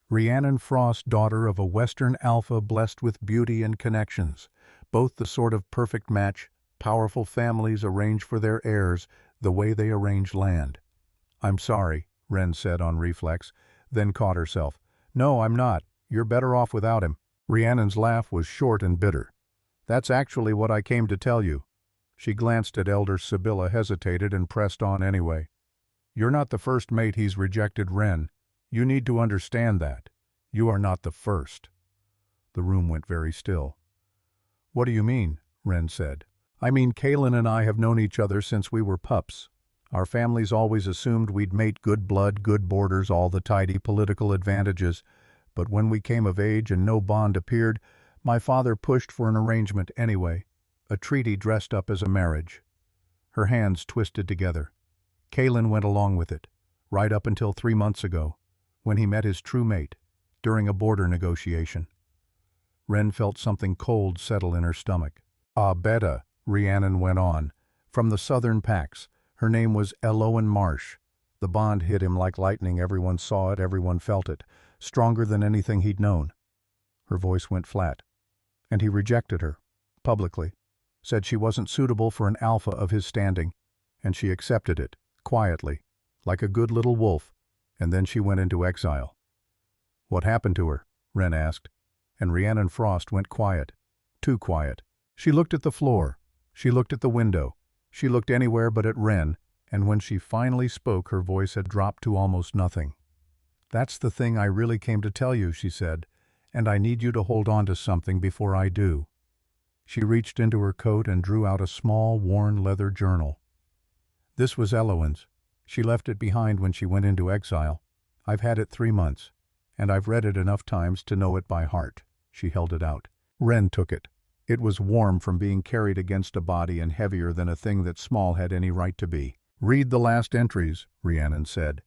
Rhiannon Frost, daughter of a Western alpha blessed with beauty and connections, both the sort of perfect match powerful families arrange for their heirs the way they arrange land. "I'm sorry," Ren said on reflex, then caught herself. "No, I'm not. You're better off without him." Rhiannon's laugh was short and bitter. "That's actually what I came to tell you." She glanced at elder Sibylla, hesitated, and pressed on anyway. "You're not the first mate he's rejected, Ren. You need to understand that. You are not the first." The room went very still. "What do you mean?" Ren said. "I mean, Kalen and I have known each other since we were pups. Our families always assumed we'd mate, good blood, good borders, all the tidy political advantages. But when we came of age and no bond appeared, my father pushed for an arrangement anyway, a treaty dressed up as a marriage." Her hands twisted together. "Kalen went along with it, right up until 3 months ago, when he met his true mate, during a border negotiation." Ren felt something cold settle in her stomach. "Ah, Beta," Rhiannon went on, "from the southern packs. Her name was Elowen Marsh. The bond hit him like lightning. Everyone saw it, everyone felt it, stronger than anything he'd known." Her voice went flat. "And he rejected her, publicly, said she wasn't suitable for an alpha of his standing, and she accepted it, quietly, like a good little wolf, and then she went into exile." "What happened to her?" Ren asked, and Rhiannon Frost went quiet, too quiet. She looked at the floor, she looked at the window, she looked anywhere but at Ren, and when she finally spoke, her voice had dropped to almost nothing. "That's the thing I really came to tell you," she said, "and I need you to hold on to something before I do." She reached into her coat and drew out a small, worn leather journal. "This was Elowen's. She left it behind when she went into exile. I've had it 3 months, and I've read it enough times to know it by heart." She held it out. Ren took it. It was warm from being carried against a body and heavier than a thing that small had any right to be. "Read the last entries," Rhiannon said,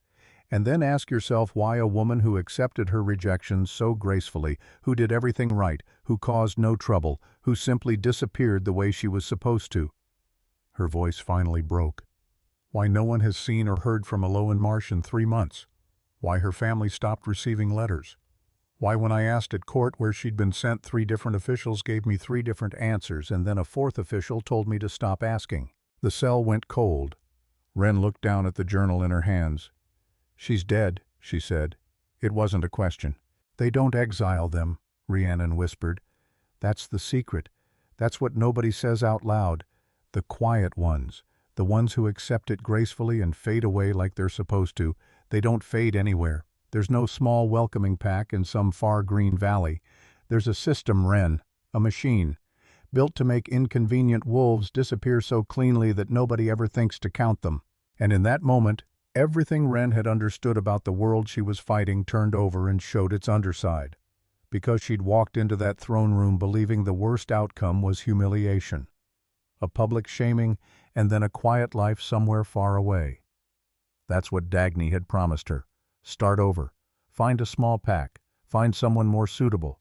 "and then ask yourself why a woman who accepted her rejection so gracefully, who did everything right, who caused no trouble, who simply disappeared the way she was supposed to." Her voice finally broke. "Why no one has seen or heard from Elowen Marsh in 3 months. Why her family stopped receiving letters. Why when I asked at court where she'd been sent, 3 different officials gave me 3 different answers, and then a 4th official told me to stop asking." The cell went cold. Ren looked down at the journal in her hands. "She's dead," she said. It wasn't a question. "They don't exile them," Rhiannon whispered. "That's the secret. That's what nobody says out loud. The quiet ones. The ones who accept it gracefully and fade away like they're supposed to, they don't fade anywhere. There's no small welcoming pack in some far green valley. There's a system, Ren, a machine, built to make inconvenient wolves disappear so cleanly that nobody ever thinks to count them. And in that moment, everything Ren had understood about the world she was fighting turned over and showed its underside. Because she'd walked into that throne room believing the worst outcome was humiliation, a public shaming, and then a quiet life somewhere far away. That's what Dagny had promised her. Start over. Find a small pack. Find someone more suitable.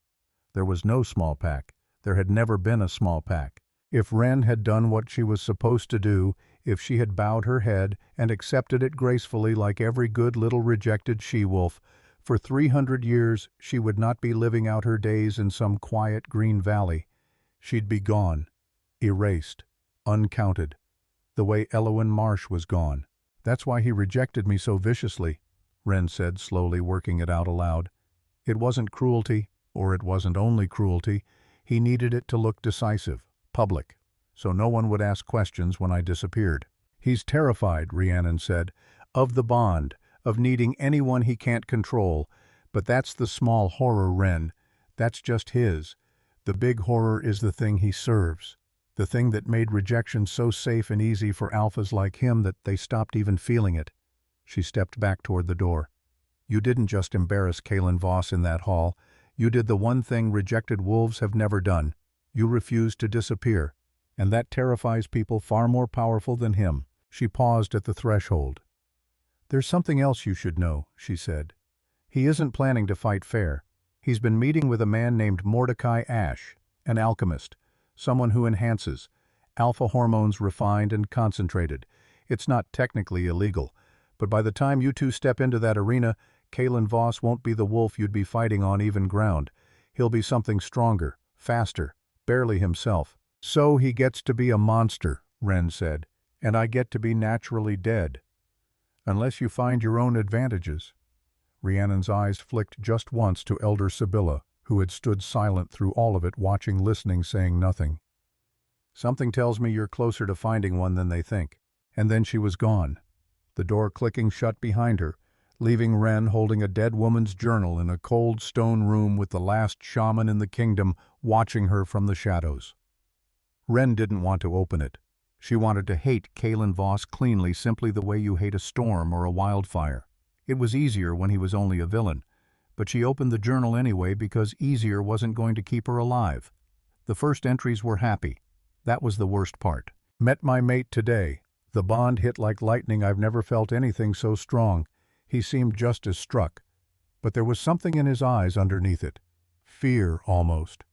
There was no small pack. There had never been a small pack. If Ren had done what she was supposed to do, if she had bowed her head and accepted it gracefully like every good little rejected she-wolf, for 300 years she would not be living out her days in some quiet green valley. She'd be gone, erased, uncounted, the way Elowen Marsh was gone. That's why he rejected me so viciously, Ren said, slowly working it out aloud. It wasn't cruelty, or it wasn't only cruelty. He needed it to look decisive, public, so no one would ask questions when I disappeared. He's terrified, Rhiannon said, of the bond, of needing anyone he can't control. But that's the small horror, Ren. That's just his. The big horror is the thing he serves. The thing that made rejection so safe and easy for alphas like him that they stopped even feeling it. She stepped back toward the door. You didn't just embarrass Kaelin Voss in that hall. You did the one thing rejected wolves have never done. You refused to disappear. And that terrifies people far more powerful than him. She paused at the threshold. There's something else you should know, she said. He isn't planning to fight fair. He's been meeting with a man named Mordecai Ashe, an alchemist, someone who enhances, alpha hormones refined and concentrated. It's not technically illegal, but by the time you two step into that arena, Kaelin Voss won't be the wolf you'd be fighting on even ground. He'll be something stronger, faster, barely himself. So he gets to be a monster, Ren said, and I get to be naturally dead. Unless you find your own advantages. Rhiannon's eyes flicked just once to Elder Sibylla, who had stood silent through all of it, watching, listening, saying nothing. Something tells me you're closer to finding one than they think. And then she was gone, the door clicking shut behind her, leaving Ren holding a dead woman's journal in a cold stone room with the last shaman in the kingdom watching her from the shadows. Ren didn't want to open it. She wanted to hate Kaelin Voss cleanly, simply the way you hate a storm or a wildfire. It was easier when he was only a villain, but she opened the journal anyway because easier wasn't going to keep her alive. The first entries were happy. That was the worst part. Met my mate today. The bond hit like lightning. I've never felt anything so strong. He seemed just as struck. But there was something in his eyes underneath it. Fear, almost.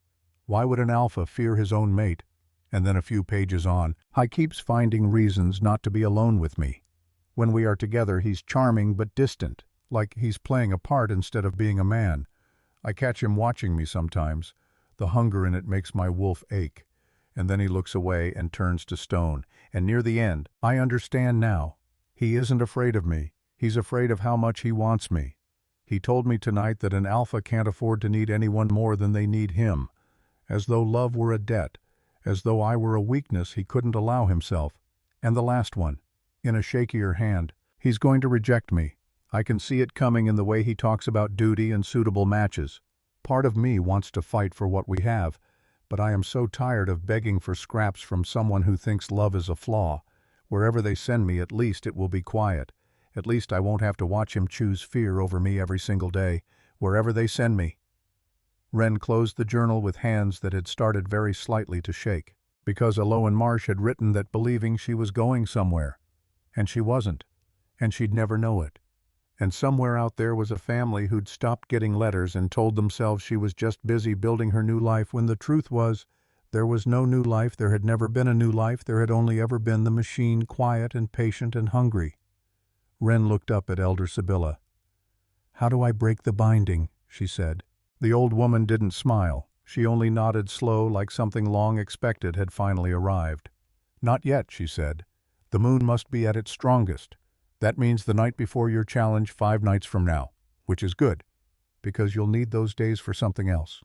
Why would an alpha fear his own mate? And then a few pages on, I keeps finding reasons not to be alone with me. When we are together, he's charming but distant, like he's playing a part instead of being a man. I catch him watching me sometimes. The hunger in it makes my wolf ache. And then he looks away and turns to stone. And near the end, I understand now. He isn't afraid of me. He's afraid of how much he wants me. He told me tonight that an alpha can't afford to need anyone more than they need him. As though love were a debt. As though I were a weakness he couldn't allow himself. And the last one, in a shakier hand, he's going to reject me. I can see it coming in the way he talks about duty and suitable matches. Part of me wants to fight for what we have, but I am so tired of begging for scraps from someone who thinks love is a flaw. Wherever they send me, at least it will be quiet. At least I won't have to watch him choose fear over me every single day, wherever they send me. Ren closed the journal with hands that had started very slightly to shake, because Elowen Marsh had written that believing she was going somewhere. And she wasn't. And she'd never know it. And somewhere out there was a family who'd stopped getting letters and told themselves she was just busy building her new life, when the truth was, there was no new life, there had never been a new life, there had only ever been the machine, quiet and patient and hungry. Ren looked up at Elder Sibylla. How do I break the binding? She said. The old woman didn't smile. She only nodded slow, like something long expected had finally arrived. Not yet, she said. The moon must be at its strongest. That means the night before your challenge 5 nights from now, which is good, because you'll need those days for something else.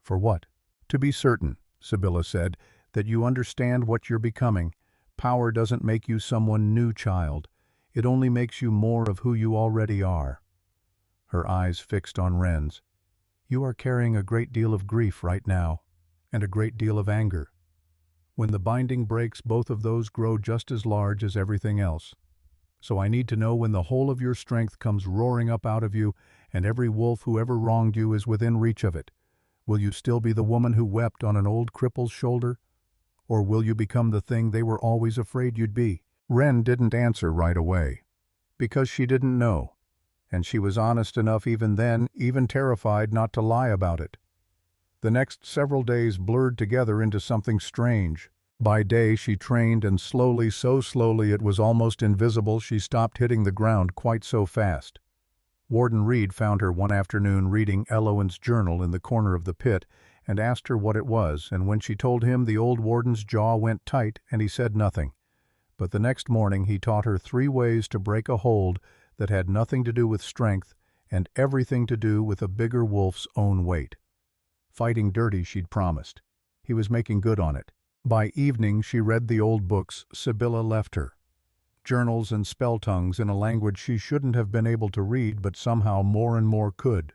For what? To be certain, Sibylla said, that you understand what you're becoming, Power doesn't make you someone new, child. It only makes you more of who you already are." Her eyes fixed on Ren's. "You are carrying a great deal of grief right now, and a great deal of anger. When the binding breaks, both of those grow just as large as everything else. So I need to know when the whole of your strength comes roaring up out of you, and every wolf who ever wronged you is within reach of it. Will you still be the woman who wept on an old cripple's shoulder? Or will you become the thing they were always afraid you'd be?" Ren didn't answer right away, because she didn't know, and she was honest enough even then, even terrified, not to lie about it. The next several days blurred together into something strange. By day she trained, and slowly, so slowly it was almost invisible, she stopped hitting the ground quite so fast. Warden Reed found her one afternoon reading Eloin's journal in the corner of the pit and asked her what it was, and when she told him, the old warden's jaw went tight and he said nothing. But the next morning he taught her 3 ways to break a hold that had nothing to do with strength and everything to do with a bigger wolf's own weight. Fighting dirty, she'd promised. He was making good on it. By evening she read the old books Sibylla left her. Journals and spell tongues in a language she shouldn't have been able to read, but somehow more and more could.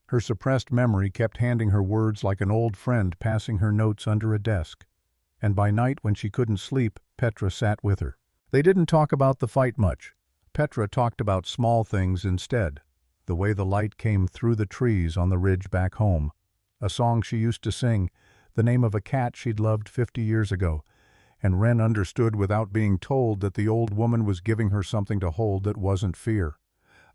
Her suppressed memory kept handing her words like an old friend passing her notes under a desk. And by night, when she couldn't sleep, Petra sat with her. They didn't talk about the fight much. Petra talked about small things instead. The way the light came through the trees on the ridge back home. A song she used to sing, the name of a cat she'd loved 50 years ago, and Ren understood without being told that the old woman was giving her something to hold that wasn't fear.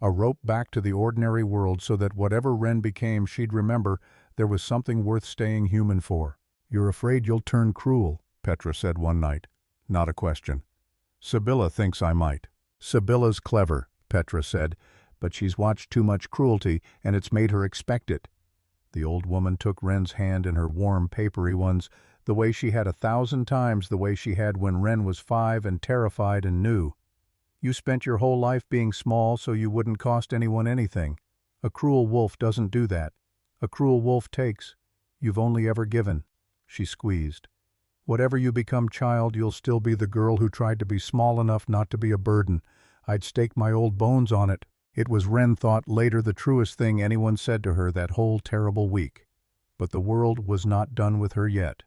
A rope back to the ordinary world so that whatever Ren became, she'd remember there was something worth staying human for. "You're afraid you'll turn cruel," Petra said one night. Not a question. "Sibylla thinks I might." "Sibylla's clever," Petra said, "but she's watched too much cruelty and it's made her expect it." The old woman took Ren's hand in her warm, papery ones, the way she had 1,000 times the way she had when Ren was 5 and terrified and new. "You spent your whole life being small so you wouldn't cost anyone anything. A cruel wolf doesn't do that. A cruel wolf takes. You've only ever given." She squeezed. "Whatever you become, child, you'll still be the girl who tried to be small enough not to be a burden. I'd stake my old bones on it." It was, Ren thought later, the truest thing anyone said to her that whole terrible week. But the world was not done with her yet.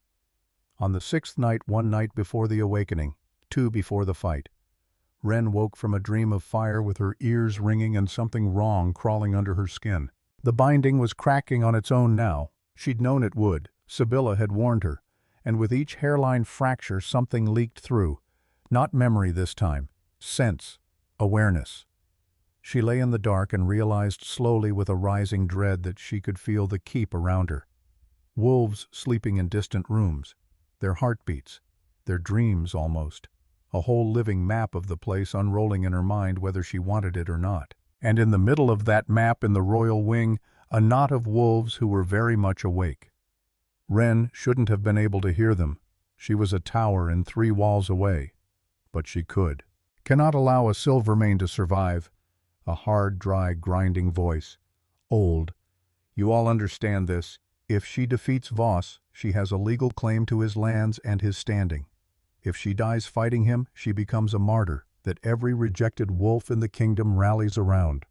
On the 6th night, one night before the awakening, 2 before the fight, Ren woke from a dream of fire with her ears ringing and something wrong crawling under her skin. The binding was cracking on its own now. She'd known it would. Sibylla had warned her. And with each hairline fracture something leaked through. Not memory this time. Sense. Awareness. She lay in the dark and realized slowly with a rising dread that she could feel the keep around her. Wolves sleeping in distant rooms. Their heartbeats. Their dreams almost. A whole living map of the place unrolling in her mind whether she wanted it or not. And in the middle of that map, in the royal wing, a knot of wolves who were very much awake. Ren shouldn't have been able to hear them. She was a tower and 3 walls away. But she could. "Cannot allow a Silvermane to survive." A hard, dry, grinding voice. Old. "You all understand this. If she defeats Voss, she has a legal claim to his lands and his standing. If she dies fighting him, she becomes a martyr that every rejected wolf in the kingdom rallies around.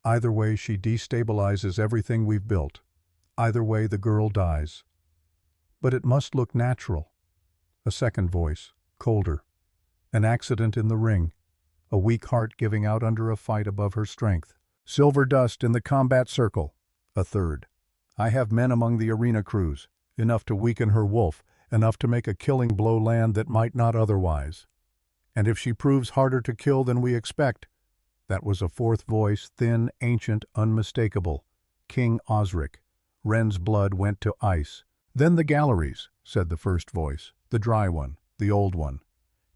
Either way, she destabilizes everything we've built. Either way, the girl dies. But it must look natural." A second voice, colder. "An accident in the ring. A weak heart giving out under a fight above her strength. Silver dust in the combat circle." A third. "I have men among the arena crews, enough to weaken her wolf, enough to make a killing blow land that might not otherwise. And if she proves harder to kill than we expect." That was a fourth voice, thin, ancient, unmistakable. King Osric. Ren's blood went to ice. "Then the galleries," said the first voice, the dry one, the old one.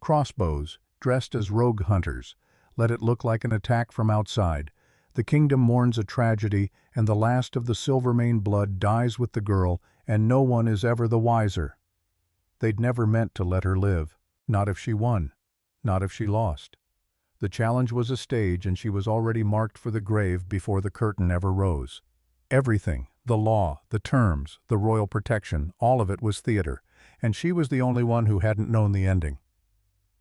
"Crossbows, dressed as rogue hunters. Let it look like an attack from outside. The kingdom mourns a tragedy, and the last of the Silvermane blood dies with the girl, and no one is ever the wiser." They'd never meant to let her live. Not if she won. Not if she lost. The challenge was a stage, and she was already marked for the grave before the curtain ever rose. Everything, the law, the terms, the royal protection, all of it was theater, and she was the only one who hadn't known the ending.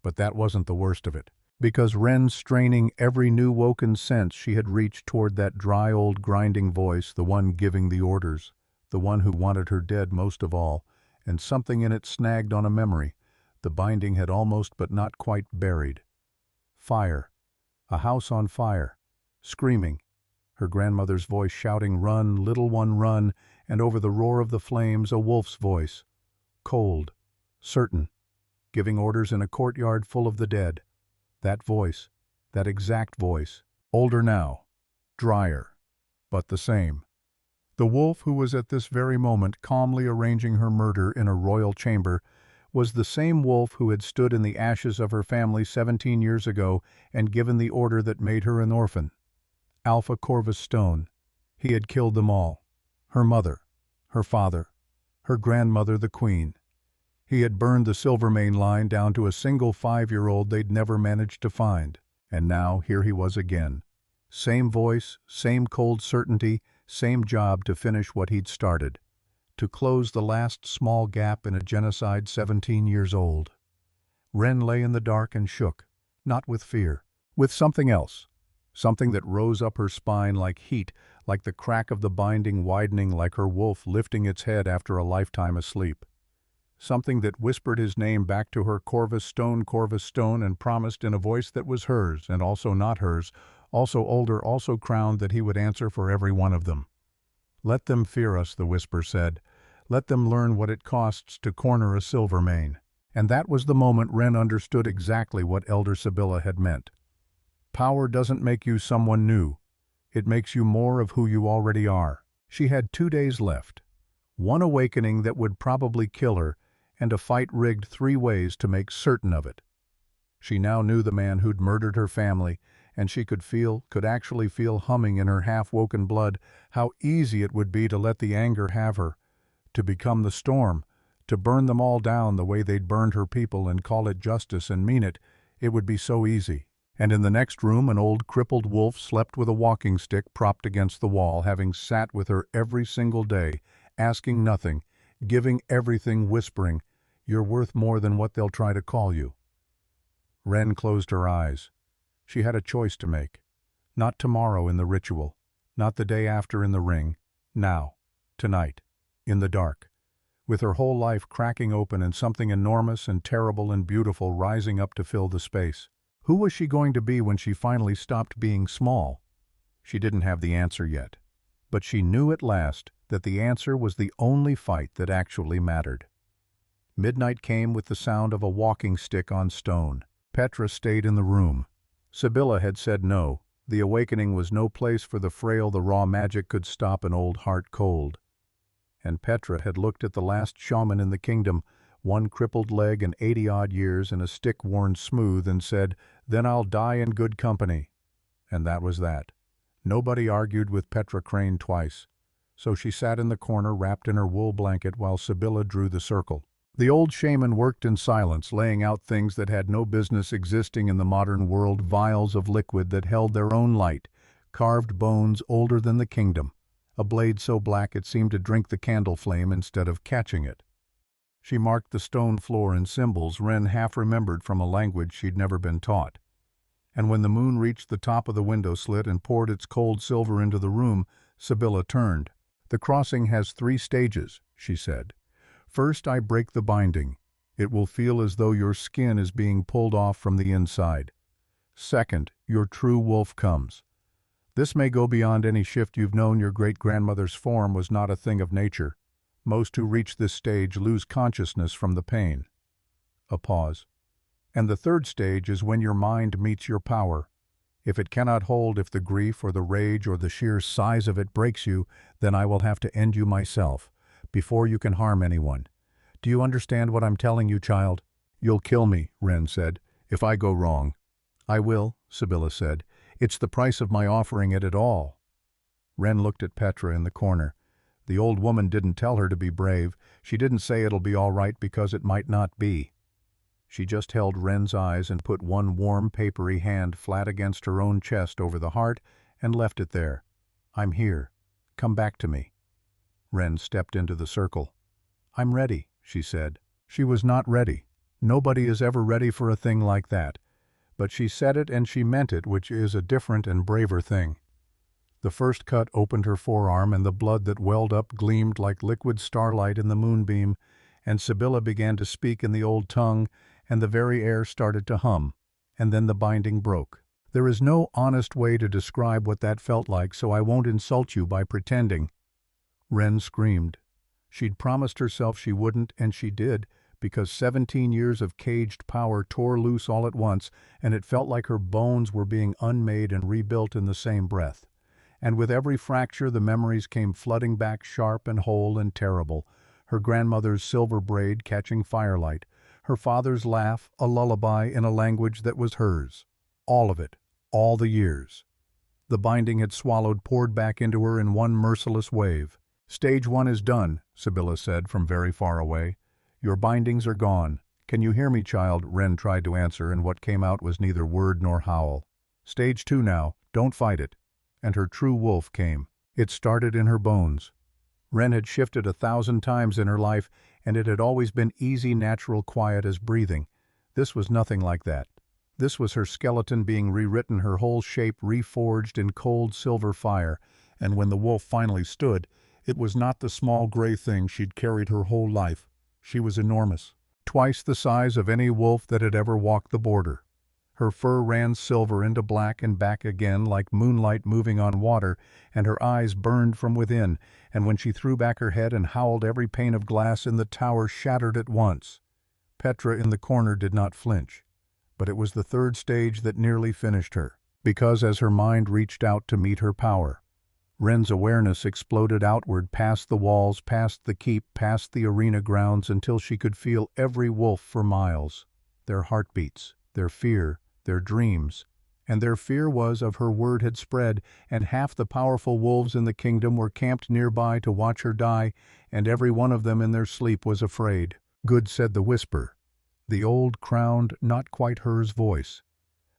But that wasn't the worst of it. Because Wren, straining every new woken sense, she had reached toward that dry old grinding voice, the one giving the orders, the one who wanted her dead most of all, and something in it snagged on a memory. The binding had almost but not quite buried. Fire. A house on fire. Screaming. Her grandmother's voice shouting, "Run, little one, run," and over the roar of the flames a wolf's voice. Cold. Certain. Giving orders in a courtyard full of the dead. That voice. That exact voice. Older now. Drier. But the same. The wolf who was at this very moment calmly arranging her murder in a royal chamber was the same wolf who had stood in the ashes of her family 17 years ago and given the order that made her an orphan. Alpha Corvus Stone. He had killed them all. Her mother, her father, her grandmother the queen. He had burned the Silvermane line down to a single 5-year-old they'd never managed to find. And now here he was again. Same voice, same cold certainty, same job to finish what he'd started. To close the last small gap in a genocide 17 years old. Wren lay in the dark and shook, not with fear, with something else. Something that rose up her spine like heat, like the crack of the binding widening, like her wolf lifting its head after a lifetime asleep. Something that whispered his name back to her, Corvus Stone, and promised in a voice that was hers, and also not hers, also older, also crowned, that he would answer for every one of them. "Let them fear us," the whisper said. "Let them learn what it costs to corner a Silvermane." And that was the moment Wren understood exactly what Elder Sibylla had meant. Power doesn't make you someone new. It makes you more of who you already are. She had 2 days left. One awakening that would probably kill her, and a fight rigged 3 ways to make certain of it. She now knew the man who'd murdered her family, and she could actually feel humming in her half-woken blood how easy it would be to let the anger have her, to become the storm, to burn them all down the way they'd burned her people and call it justice and mean it. It would be so easy. And in the next room an old crippled wolf slept with a walking stick propped against the wall, having sat with her every single day, asking nothing, giving everything, whispering, "You're worth more than what they'll try to call you." Wren closed her eyes. She had a choice to make. Not tomorrow in the ritual, not the day after in the ring. Now, tonight, in the dark, with her whole life cracking open and something enormous and terrible and beautiful rising up to fill the space. Who was she going to be when she finally stopped being small? She didn't have the answer yet, but she knew at last that the answer was the only fight that actually mattered. Midnight came with the sound of a walking stick on stone. Petra stayed in the room. Sibylla had said no. The awakening was no place for the frail. The raw magic could stop an old heart cold. And Petra had looked at the last shaman in the kingdom, 1 crippled leg and 80-odd years and a stick worn smooth, and said, "Then I'll die in good company." And that was that. Nobody argued with Petra Crane twice. So she sat in the corner wrapped in her wool blanket while Sibylla drew the circle. The old shaman worked in silence, laying out things that had no business existing in the modern world, vials of liquid that held their own light, carved bones older than the kingdom, a blade so black it seemed to drink the candle flame instead of catching it. She marked the stone floor in symbols Wren half remembered from a language she'd never been taught. And when the moon reached the top of the window slit and poured its cold silver into the room, Sibylla turned. "The crossing has 3 stages," she said. "First, I break the binding. It will feel as though your skin is being pulled off from the inside. Second, your true wolf comes. This may go beyond any shift you've known. Your great-grandmother's form was not a thing of nature. Most who reach this stage lose consciousness from the pain." A pause. "And the third stage is when your mind meets your power. If it cannot hold, if the grief or the rage or the sheer size of it breaks you, then I will have to end you myself, before you can harm anyone. Do you understand what I'm telling you, child?" "You'll kill me," Wren said, "if I go wrong." "I will," Sibylla said. "It's the price of my offering it at all." Wren looked at Petra in the corner. The old woman didn't tell her to be brave. She didn't say it'll be all right because it might not be. She just held Wren's eyes and put one warm, papery hand flat against her own chest over the heart and left it there. "I'm here. Come back to me." Wren stepped into the circle. "I'm ready," she said. She was not ready. Nobody is ever ready for a thing like that. But she said it and she meant it, which is a different and braver thing. The first cut opened her forearm, and the blood that welled up gleamed like liquid starlight in the moonbeam, and Sibylla began to speak in the old tongue, and the very air started to hum, and then the binding broke. There is no honest way to describe what that felt like, so I won't insult you by pretending. Wren screamed. She'd promised herself she wouldn't, and she did, because 17 years of caged power tore loose all at once, and it felt like her bones were being unmade and rebuilt in the same breath. And with every fracture the memories came flooding back sharp and whole and terrible. Her grandmother's silver braid catching firelight, her father's laugh, a lullaby in a language that was hers. All of it, all the years. The binding had swallowed poured back into her in one merciless wave. "Stage 1 is done," Sibylla said from very far away. "Your bindings are gone. Can you hear me, child?" Wren tried to answer, and what came out was neither word nor howl. "Stage 2 now. Don't fight it." And her true wolf came. It started in her bones. Wren had shifted 1,000 times in her life, and it had always been easy, natural, quiet as breathing. This was nothing like that. This was her skeleton being rewritten, her whole shape reforged in cold silver fire, and when the wolf finally stood, it was not the small gray thing she'd carried her whole life. She was enormous, twice the size of any wolf that had ever walked the border. Her fur ran silver into black and back again like moonlight moving on water, and her eyes burned from within, and when she threw back her head and howled, every pane of glass in the tower shattered at once. Petra in the corner did not flinch, but it was the third stage that nearly finished her, because as her mind reached out to meet her power, Wren's awareness exploded outward past the walls, past the keep, past the arena grounds, until she could feel every wolf for miles, their heartbeats, their fear, their dreams. And their fear was of her word had spread, and half the powerful wolves in the kingdom were camped nearby to watch her die, and every one of them in their sleep was afraid. "Good," said the whisper, the old, crowned, not quite hers voice.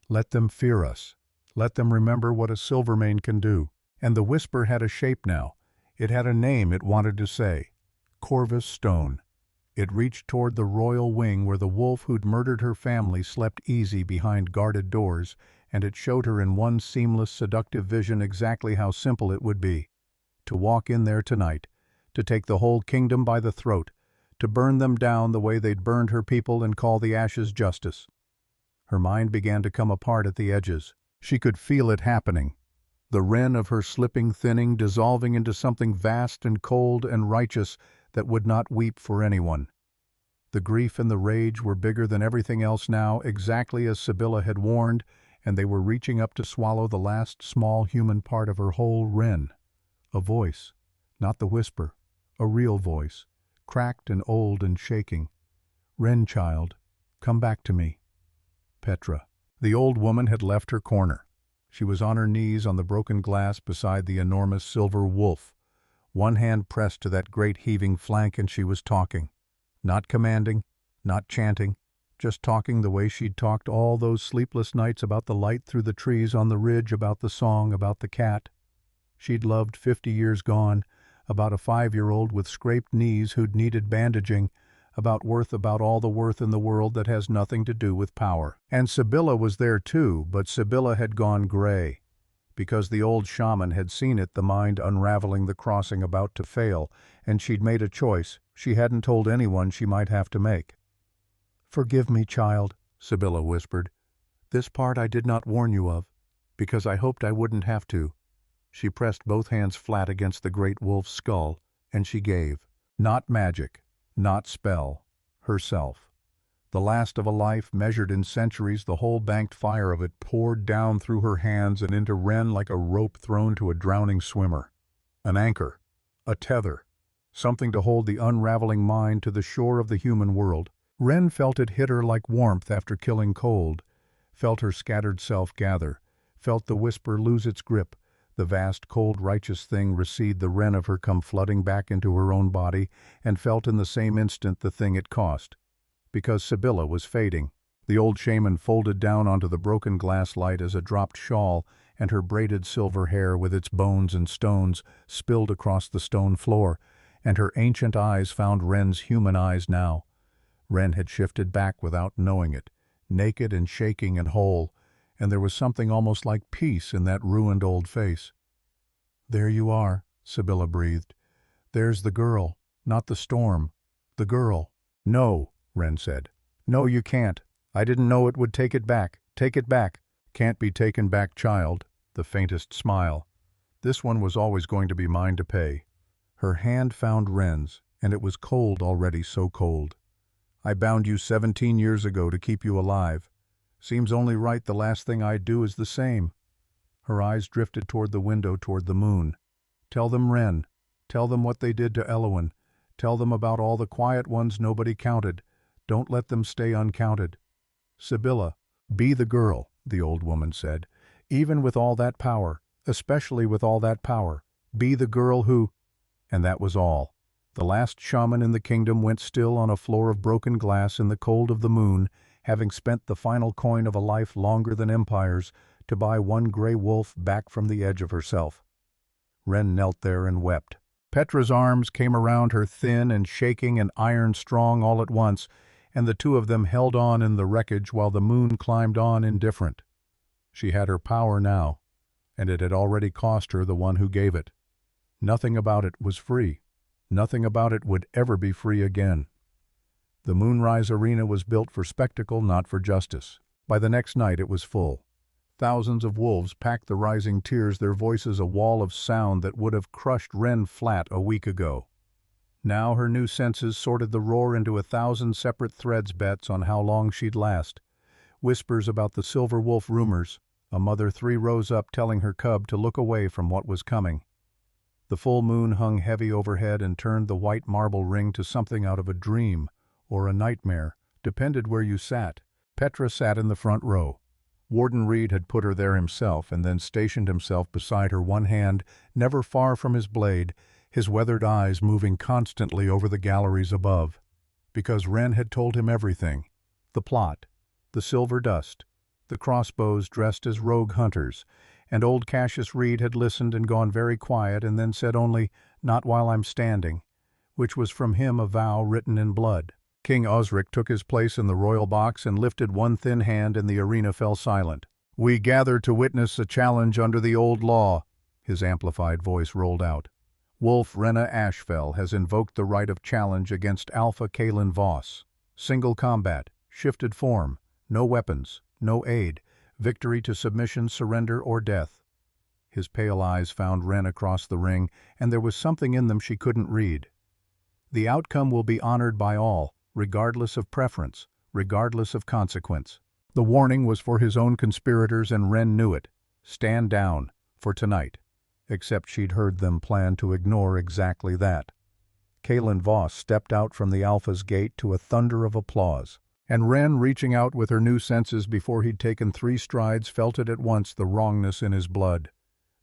"Let them fear us. Let them remember what a Silvermane can do." And the whisper had a shape now. It had a name it wanted to say. Corvus Stone. It reached toward the royal wing where the wolf who'd murdered her family slept easy behind guarded doors, and it showed her in one seamless, seductive vision exactly how simple it would be. To walk in there tonight, to take the whole kingdom by the throat, to burn them down the way they'd burned her people and call the ashes justice. Her mind began to come apart at the edges. She could feel it happening. The Wren of her slipping, thinning, dissolving into something vast and cold and righteous that would not weep for anyone. The grief and the rage were bigger than everything else now, exactly as Sibylla had warned, and they were reaching up to swallow the last small human part of her whole Wren. A voice, not the whisper, a real voice, cracked and old and shaking. "Wren, child, come back to me." Petra. The old woman had left her corner. She was on her knees on the broken glass beside the enormous silver wolf. One hand pressed to that great heaving flank, and she was talking. Not commanding, not chanting, just talking the way she'd talked all those sleepless nights about the light through the trees on the ridge, about the song, about the cat she'd loved 50 years gone, about a 5-year-old with scraped knees who'd needed bandaging, about worth, about all the worth in the world that has nothing to do with power. And Sibylla was there too, but Sibylla had gone gray, because the old shaman had seen it, the mind unraveling, the crossing about to fail, and she'd made a choice she hadn't told anyone she might have to make. "Forgive me, child," Sibylla whispered. "This part I did not warn you of, because I hoped I wouldn't have to." She pressed both hands flat against the great wolf's skull, and she gave. Not magic, not spell, herself. The last of a life, measured in centuries, the whole banked fire of it poured down through her hands and into Wren like a rope thrown to a drowning swimmer. An anchor, a tether, something to hold the unraveling mind to the shore of the human world. Wren felt it hit her like warmth after killing cold, felt her scattered self gather, felt the whisper lose its grip, the vast, cold, righteous thing recede, the Wren of her come flooding back into her own body, and felt in the same instant the thing it cost. Because Sibylla was fading. The old shaman folded down onto the broken glass light as a dropped shawl, and her braided silver hair with its bones and stones spilled across the stone floor, and her ancient eyes found Wren's human eyes now. Ren had shifted back without knowing it, naked and shaking and whole, and there was something almost like peace in that ruined old face. "There you are," Sibylla breathed. "There's the girl, not the storm. The girl." "No," Ren said. "No, you can't. I didn't know it would take it back. Take it back." "Can't be taken back, child." The faintest smile. "This one was always going to be mine to pay." Her hand found Ren's, and it was cold already, so cold. "I bound you 17 years ago to keep you alive. Seems only right the last thing I'd do is the same." Her eyes drifted toward the window, toward the moon. "Tell them, Ren. Tell them what they did to Elowen. Tell them about all the quiet ones nobody counted. Don't let them stay uncounted." "Sibylla, be the girl," the old woman said. "Even with all that power, especially with all that power, be the girl who—" And that was all. The last shaman in the kingdom went still on a floor of broken glass in the cold of the moon, having spent the final coin of a life longer than empires to buy one gray wolf back from the edge of herself. Ren knelt there and wept. Petra's arms came around her, thin and shaking and iron-strong all at once, and the two of them held on in the wreckage while the moon climbed on indifferent. She had her power now, and it had already cost her the one who gave it. Nothing about it was free. Nothing about it would ever be free again. The Moonrise Arena was built for spectacle, not for justice. By the next night it was full. Thousands of wolves packed the rising tiers, their voices a wall of sound that would have crushed Ren flat a week ago. Now her new senses sorted the roar into 1,000 separate threads, bets on how long she'd last. Whispers about the silver wolf, rumors. A mother 3 rose up telling her cub to look away from what was coming. The full moon hung heavy overhead and turned the white marble ring to something out of a dream or a nightmare, depended where you sat. Petra sat in the front row. Warden Reed had put her there himself and then stationed himself beside her, one hand never far from his blade, his weathered eyes moving constantly over the galleries above. Because Ren had told him everything. The plot, the silver dust, the crossbows dressed as rogue hunters, and old Cassius Reed had listened and gone very quiet and then said only, "Not while I'm standing," which was from him a vow written in blood. King Osric took his place in the royal box and lifted one thin hand, and the arena fell silent. "We gather to witness a challenge under the old law," his amplified voice rolled out. "Wolf Rena Ashfell has invoked the right of challenge against Alpha Kalen Voss. Single combat, shifted form, no weapons, no aid, victory to submission, surrender, or death." His pale eyes found Ren across the ring, and there was something in them she couldn't read. "The outcome will be honored by all, regardless of preference, regardless of consequence." The warning was for his own conspirators, and Ren knew it. Stand down, for tonight. Except she'd heard them plan to ignore exactly that. Kalen Voss stepped out from the Alpha's gate to a thunder of applause. And Ren, reaching out with her new senses before he'd taken 3 strides, felt it at once, the wrongness in his blood,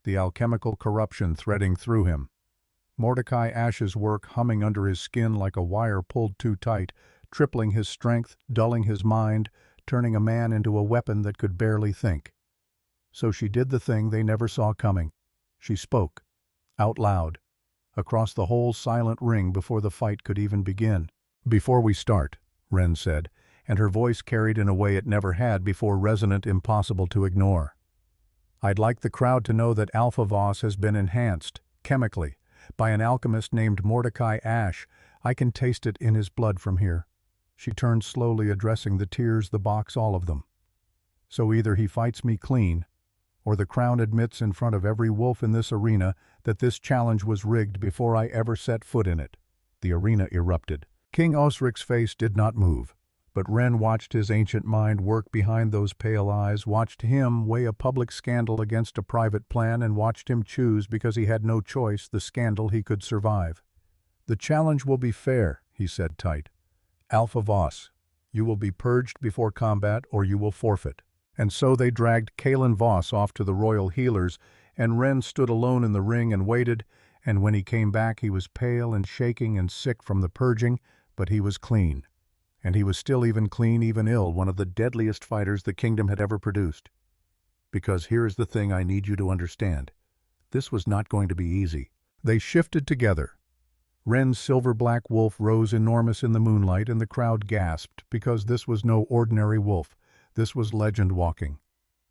the alchemical corruption threading through him. Mordecai Ash's work humming under his skin like a wire pulled too tight, tripling his strength, dulling his mind, turning a man into a weapon that could barely think. So she did the thing they never saw coming. She spoke, out loud, across the whole silent ring before the fight could even begin. "Before we start," Ren said, and her voice carried in a way it never had before, resonant, impossible to ignore. "I'd like the crowd to know that Alpha Voss has been enhanced, chemically, by an alchemist named Mordecai Ash. I can taste it in his blood from here." She turned slowly, addressing the tiers, the box, all of them. "So either he fights me clean, or the crown admits in front of every wolf in this arena that this challenge was rigged before I ever set foot in it." The arena erupted. King Osric's face did not move, but Ren watched his ancient mind work behind those pale eyes, watched him weigh a public scandal against a private plan, and watched him choose, because he had no choice, the scandal he could survive. "The challenge will be fair," he said tight. "Alpha Voss, you will be purged before combat or you will forfeit." And so they dragged Kalen Voss off to the royal healers, and Ren stood alone in the ring and waited, and when he came back he was pale and shaking and sick from the purging, but he was clean. And he was still even clean, even ill, one of the deadliest fighters the kingdom had ever produced. Because here is the thing I need you to understand. This was not going to be easy. They shifted together. Ren's silver-black wolf rose enormous in the moonlight, and the crowd gasped, because this was no ordinary wolf. This was legend walking.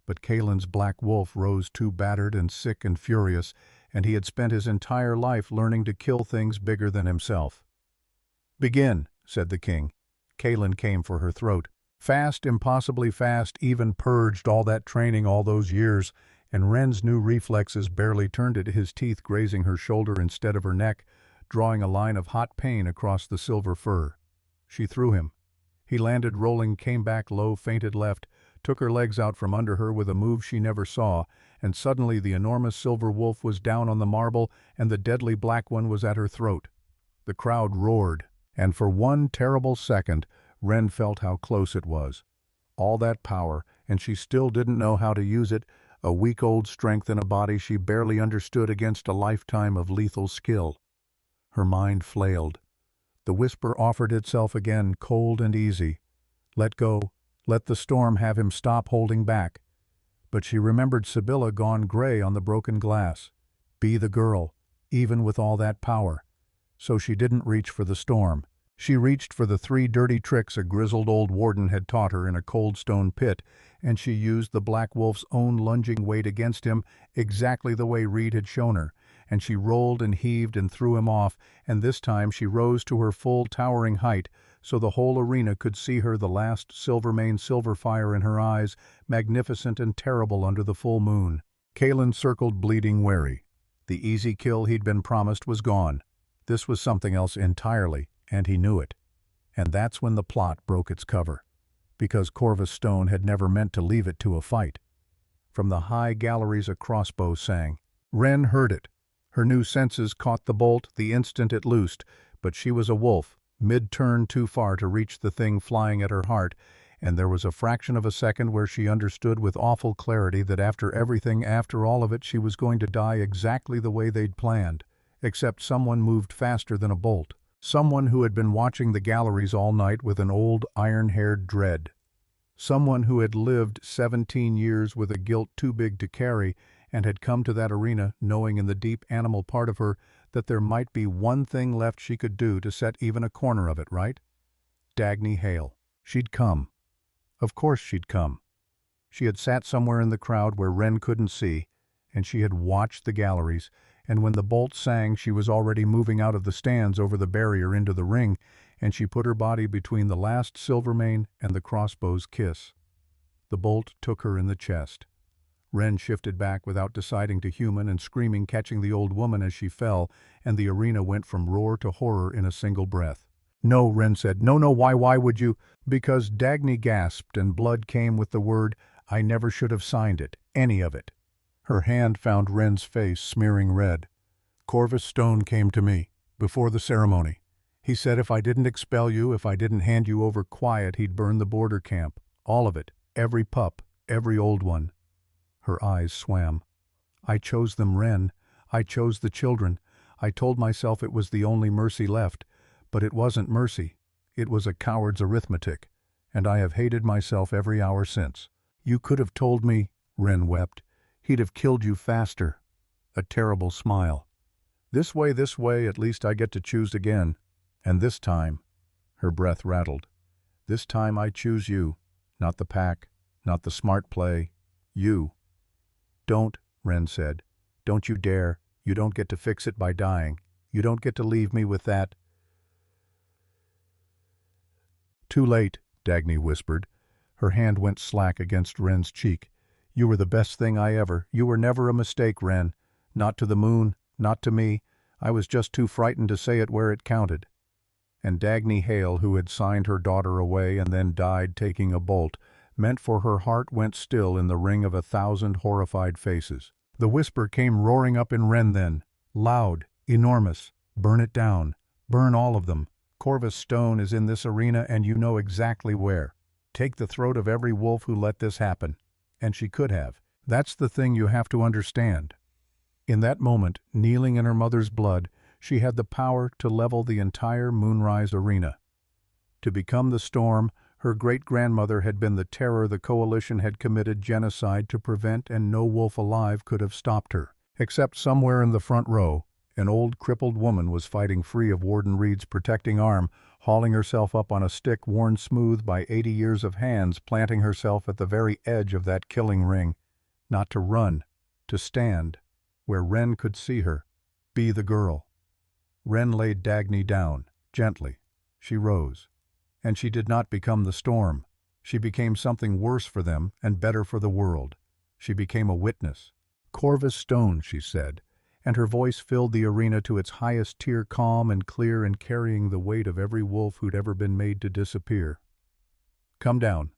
But Kalen's black wolf rose too battered and sick and furious, and he had spent his entire life learning to kill things bigger than himself. "Begin," said the king. Kalen came for her throat. Fast, impossibly fast, even purged all that training all those years, and Ren's new reflexes barely turned it, his teeth grazing her shoulder instead of her neck, drawing a line of hot pain across the silver fur. She threw him. He landed rolling, came back low, feinted left, took her legs out from under her with a move she never saw, and suddenly the enormous silver wolf was down on the marble and the deadly black one was at her throat. The crowd roared, and for one terrible second, Ren felt how close it was. All that power, and she still didn't know how to use it, a week-old strength in a body she barely understood against a lifetime of lethal skill. Her mind flailed. The whisper offered itself again, cold and easy. Let go. Let the storm have him, stop holding back. But she remembered Sibylla gone gray on the broken glass. Be the girl, even with all that power. So she didn't reach for the storm. She reached for the 3 dirty tricks a grizzled old warden had taught her in a cold stone pit, and she used the black wolf's own lunging weight against him exactly the way Reed had shown her, and she rolled and heaved and threw him off, and this time she rose to her full towering height, so the whole arena could see her, the last silver-mane silver fire in her eyes, magnificent and terrible under the full moon. Kalen circled, bleeding, wary. The easy kill he'd been promised was gone. This was something else entirely, and he knew it. And that's when the plot broke its cover, because Corvus Stone had never meant to leave it to a fight. From the high galleries a crossbow sang. Ren heard it. Her new senses caught the bolt the instant it loosed, but she was a wolf, mid-turn too far to reach the thing flying at her heart, and there was a fraction of a second where she understood with awful clarity that after everything, after all of it, she was going to die exactly the way they'd planned, except someone moved faster than a bolt. Someone who had been watching the galleries all night with an old, iron-haired dread. Someone who had lived 17 years with a guilt too big to carry and had come to that arena knowing in the deep animal part of her that there might be one thing left she could do to set even a corner of it right. Dagny Hale. She'd come. Of course she'd come. She had sat somewhere in the crowd where Ren couldn't see, and she had watched the galleries, and when the bolt sang she was already moving out of the stands over the barrier into the ring, and she put her body between the last Silvermane and the crossbow's kiss. The bolt took her in the chest. Ren shifted back without deciding to human and screaming, catching the old woman as she fell, and the arena went from roar to horror in a single breath. "No," Ren said. "No, why would you?" Because Dagny gasped and blood came with the word, "I never should have signed it, any of it." Her hand found Ren's face, smearing red. "Corvus Stone came to me, before the ceremony. He said if I didn't expel you, if I didn't hand you over quiet, he'd burn the border camp. All of it. Every pup. Every old one." Her eyes swam. "I chose them, Ren. I chose the children. I told myself it was the only mercy left. But it wasn't mercy. It was a coward's arithmetic. And I have hated myself every hour since." "You could have told me," Ren wept. "He'd have killed you faster." A terrible smile. This way, at least I get to choose again. And this time," her breath rattled, "this time I choose you. Not the pack, not the smart play. You." "Don't," Ren said. "Don't you dare. You don't get to fix it by dying. You don't get to leave me with that." "Too late," Dagny whispered. Her hand went slack against Ren's cheek. "You were the best thing I ever. You were never a mistake, Ren. Not to the moon, not to me. I was just too frightened to say it where it counted." And Dagny Hale, who had signed her daughter away and then died taking a bolt, meant for her heart went still in the ring of 1,000 horrified faces. The whisper came roaring up in Ren then, loud, enormous. "Burn it down. Burn all of them. Corvus Stone is in this arena and you know exactly where. Take the throat of every wolf who let this happen." And she could have. That's the thing you have to understand. In that moment, kneeling in her mother's blood, she had the power to level the entire Moonrise arena. To become the storm, her great-grandmother had been the terror the coalition had committed genocide to prevent, and no wolf alive could have stopped her. Except somewhere in the front row, An old crippled woman was fighting free of Warden Reed's protecting arm, hauling herself up on a stick worn smooth by 80 years of hands, planting herself at the very edge of that killing ring. Not to run, to stand, where Wren could see her. Be the girl. Wren laid Dagny down, gently. She rose. And she did not become the storm. She became something worse for them and better for the world. She became a witness. "Corvus Stone," she said, and her voice filled the arena to its highest tier, calm and clear and carrying the weight of every wolf who'd ever been made to disappear. "Come down."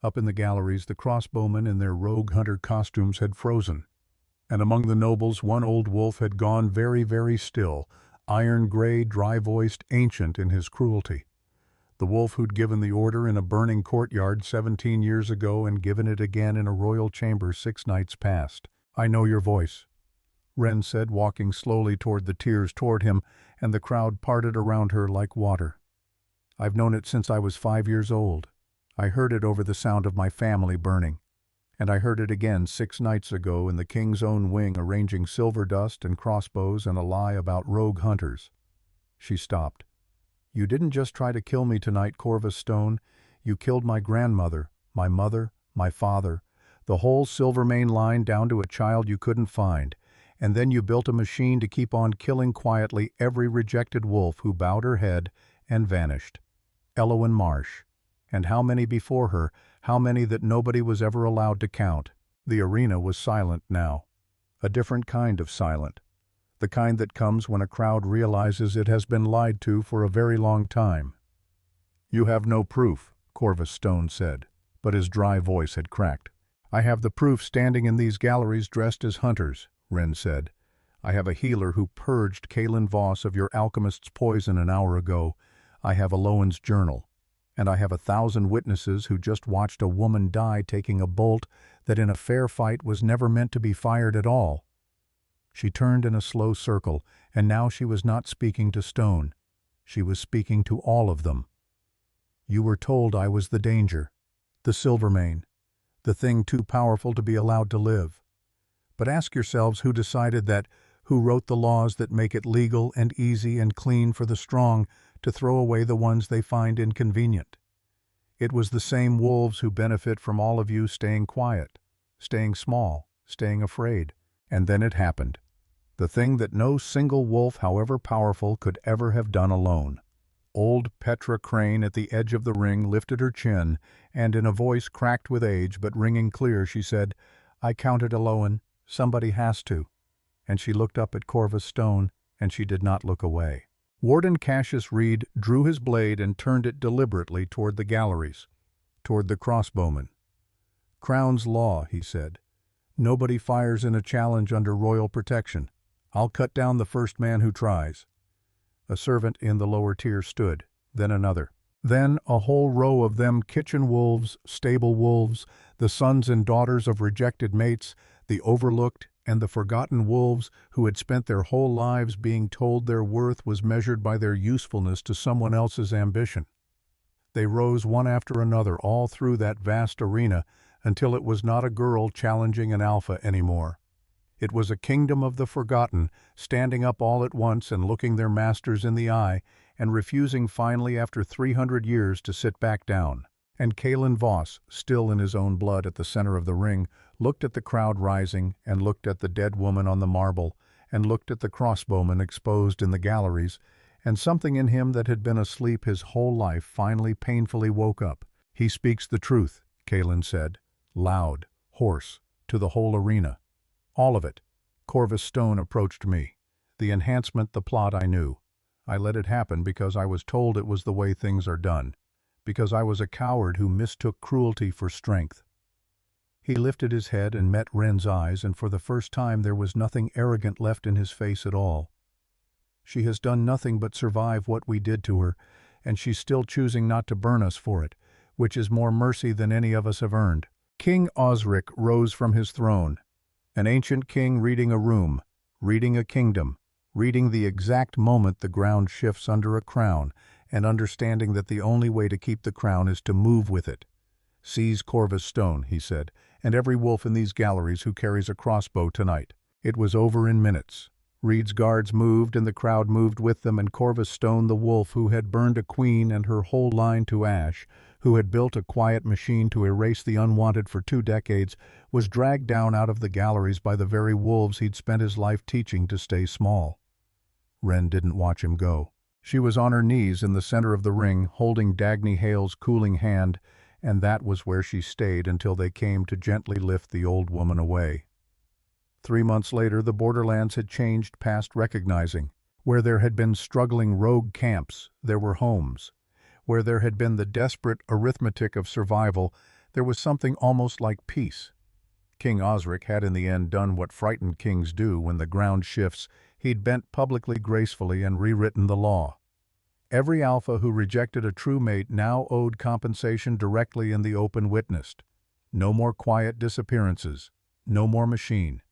Up in the galleries, the crossbowmen in their rogue hunter costumes had frozen. And among the nobles, one old wolf had gone very, very still, iron-gray, dry-voiced, ancient in his cruelty. The wolf who'd given the order in a burning courtyard 17 years ago and given it again in a royal chamber 6 nights past. "I know your voice," Wren said, walking slowly toward the tiers toward him, and the crowd parted around her like water. "I've known it since I was 5 years old. I heard it over the sound of my family burning. And I heard it again 6 nights ago in the king's own wing, arranging silver dust and crossbows and a lie about rogue hunters." She stopped. "You didn't just try to kill me tonight, Corvus Stone. You killed my grandmother, my mother, my father, the whole Silvermane line down to a child you couldn't find. And then you built a machine to keep on killing quietly every rejected wolf who bowed her head and vanished. Elowen Marsh. And how many before her, how many that nobody was ever allowed to count." The arena was silent now. A different kind of silent. The kind that comes when a crowd realizes it has been lied to for a very long time. "You have no proof," Corvus Stone said, but his dry voice had cracked. "I have the proof standing in these galleries dressed as hunters," Wren said. "I have a healer who purged Kaelin Voss of your alchemist's poison an hour ago. I have Elowen's journal. And I have 1,000 witnesses who just watched a woman die taking a bolt that in a fair fight was never meant to be fired at all." She turned in a slow circle, and now she was not speaking to Stone. She was speaking to all of them. "You were told I was the danger, the Silvermane, the thing too powerful to be allowed to live. But ask yourselves who decided that, who wrote the laws that make it legal and easy and clean for the strong to throw away the ones they find inconvenient. It was the same wolves who benefit from all of you staying quiet, staying small, staying afraid. And then it happened. The thing that no single wolf, however powerful, could ever have done alone. Old Petra Crane at the edge of the ring lifted her chin, and in a voice cracked with age but ringing clear, she said, "I counted Elowen. Somebody has to." And she looked up at Corvus Stone, and she did not look away. Warden Cassius Reed drew his blade and turned it deliberately toward the galleries, toward the crossbowmen. "Crown's law," he said. "Nobody fires in a challenge under royal protection. I'll cut down the first man who tries." A servant in the lower tier stood, then another. Then a whole row of them kitchen wolves, stable wolves, the sons and daughters of rejected mates, the overlooked and the forgotten wolves who had spent their whole lives being told their worth was measured by their usefulness to someone else's ambition. They rose one after another all through that vast arena until it was not a girl challenging an alpha anymore. It was a kingdom of the forgotten, standing up all at once and looking their masters in the eye and refusing finally after 300 years to sit back down. And Kaelin Voss, still in his own blood at the center of the ring, looked at the crowd rising and looked at the dead woman on the marble and looked at the crossbowmen exposed in the galleries, and something in him that had been asleep his whole life finally painfully woke up. "He speaks the truth," Kaelin said, loud, hoarse, to the whole arena. "All of it." Corvus Stone approached me. "The enhancement, the plot I knew. I let it happen because I was told it was the way things are done. Because I was a coward who mistook cruelty for strength." He lifted his head and met Wren's eyes, and for the first time there was nothing arrogant left in his face at all. "She has done nothing but survive what we did to her, and she's still choosing not to burn us for it, which is more mercy than any of us have earned." King Osric rose from his throne, an ancient king reading a room, reading a kingdom, reading the exact moment the ground shifts under a crown, and understanding that the only way to keep the crown is to move with it. "Seize Corvus Stone," he said, "and every wolf in these galleries who carries a crossbow tonight." It was over in minutes. Reed's guards moved, and the crowd moved with them, and Corvus Stone, the wolf who had burned a queen and her whole line to ash, who had built a quiet machine to erase the unwanted for 2 decades, was dragged down out of the galleries by the very wolves he'd spent his life teaching to stay small. Wren didn't watch him go. She was on her knees in the center of the ring, holding Dagny Hale's cooling hand, and that was where she stayed until they came to gently lift the old woman away. 3 months later, the borderlands had changed past recognizing. Where there had been struggling rogue camps, there were homes. Where there had been the desperate arithmetic of survival, there was something almost like peace. King Osric had in the end done what frightened kings do when the ground shifts. He'd bent publicly gracefully and rewritten the law. Every alpha who rejected a true mate now owed compensation directly in the open witnessed. No more quiet disappearances. No more machine.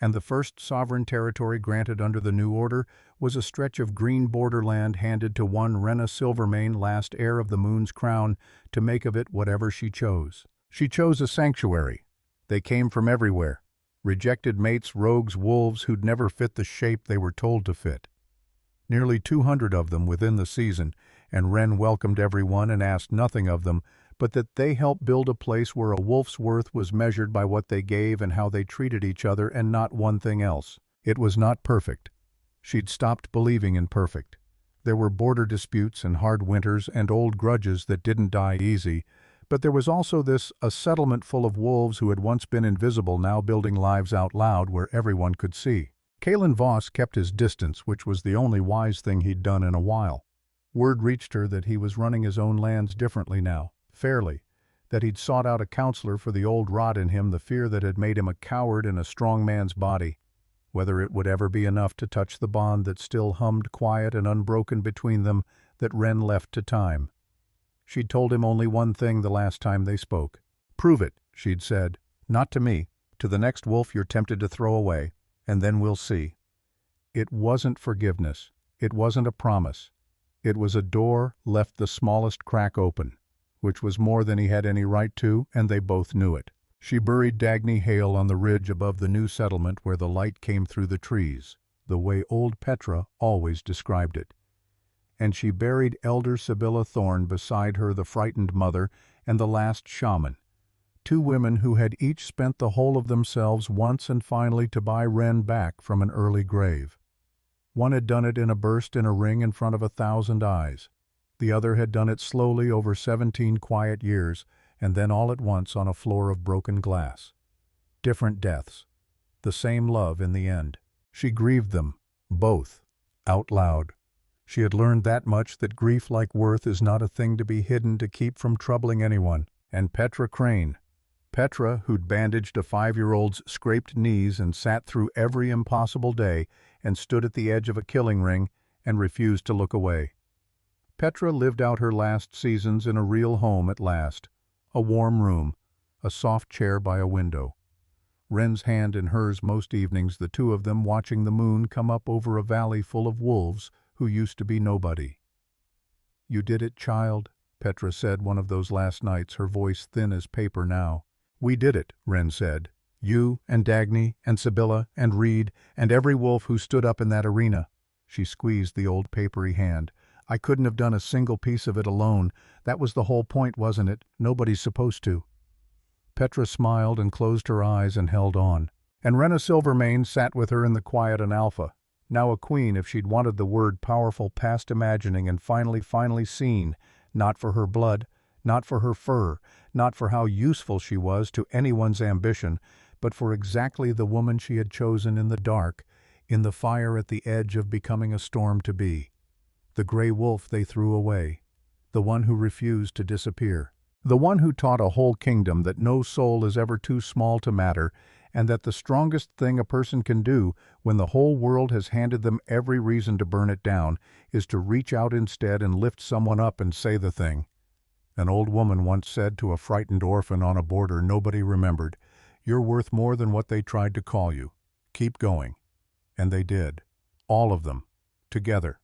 And the first sovereign territory granted under the new order was a stretch of green borderland handed to one Rena Silvermane, last heir of the moon's crown, to make of it whatever she chose. She chose a sanctuary. They came from everywhere. Rejected mates, rogues, wolves who'd never fit the shape they were told to fit. Nearly 200 of them within the season, and Wren welcomed everyone and asked nothing of them, but that they help build a place where a wolf's worth was measured by what they gave and how they treated each other, and not one thing else. It was not perfect. She'd stopped believing in perfect. There were border disputes and hard winters and old grudges that didn't die easy, but there was also a settlement full of wolves who had once been invisible, now building lives out loud where everyone could see. Kalen Voss kept his distance, which was the only wise thing he'd done in a while. Word reached her that he was running his own lands differently now. Fairly, that he'd sought out a counselor for the old rot in him, the fear that had made him a coward in a strong man's body. Whether it would ever be enough to touch the bond that still hummed quiet and unbroken between them, that Wren left to time. She'd told him only one thing the last time they spoke. "Prove it," she'd said. "Not to me, to the next wolf you're tempted to throw away, and then we'll see." It wasn't forgiveness. It wasn't a promise. It was a door left the smallest crack open, which was more than he had any right to, and they both knew it. She buried Dagny Hale on the ridge above the new settlement where the light came through the trees, the way old Petra always described it. And she buried elder Sibylla Thorne beside her, the frightened mother, and the last shaman, 2 women who had each spent the whole of themselves once and finally to buy Wren back from an early grave. One had done it in a burst in a ring in front of 1,000 eyes. The other had done it slowly over 17 quiet years, and then all at once on a floor of broken glass. Different deaths. The same love in the end. She grieved them, both, out loud. She had learned that much, that grief like worth is not a thing to be hidden to keep from troubling anyone. And Petra Crane. Petra, who'd bandaged a 5-year-old's scraped knees and sat through every impossible day and stood at the edge of a killing ring and refused to look away. Petra lived out her last seasons in a real home at last. A warm room, a soft chair by a window. Wren's hand in hers most evenings, the 2 of them watching the moon come up over a valley full of wolves who used to be nobody. "You did it, child," Petra said one of those last nights, her voice thin as paper now. "We did it," Wren said. "You and Dagny and Sibylla and Reed and every wolf who stood up in that arena." She squeezed the old papery hand. "I couldn't have done a single piece of it alone. That was the whole point, wasn't it? Nobody's supposed to." Petra smiled and closed her eyes and held on. And Rena Silvermane sat with her in the quiet and alpha. Now a queen, if she'd wanted the word, powerful past imagining, and finally seen, not for her blood, not for her fur, not for how useful she was to anyone's ambition, but for exactly the woman she had chosen in the dark, in the fire at the edge of becoming a storm to be. The gray wolf they threw away, the one who refused to disappear, the one who taught a whole kingdom that no soul is ever too small to matter, and that the strongest thing a person can do when the whole world has handed them every reason to burn it down is to reach out instead and lift someone up and say the thing. An old woman once said to a frightened orphan on a border nobody remembered, "You're worth more than what they tried to call you. Keep going." And they did. All of them. Together.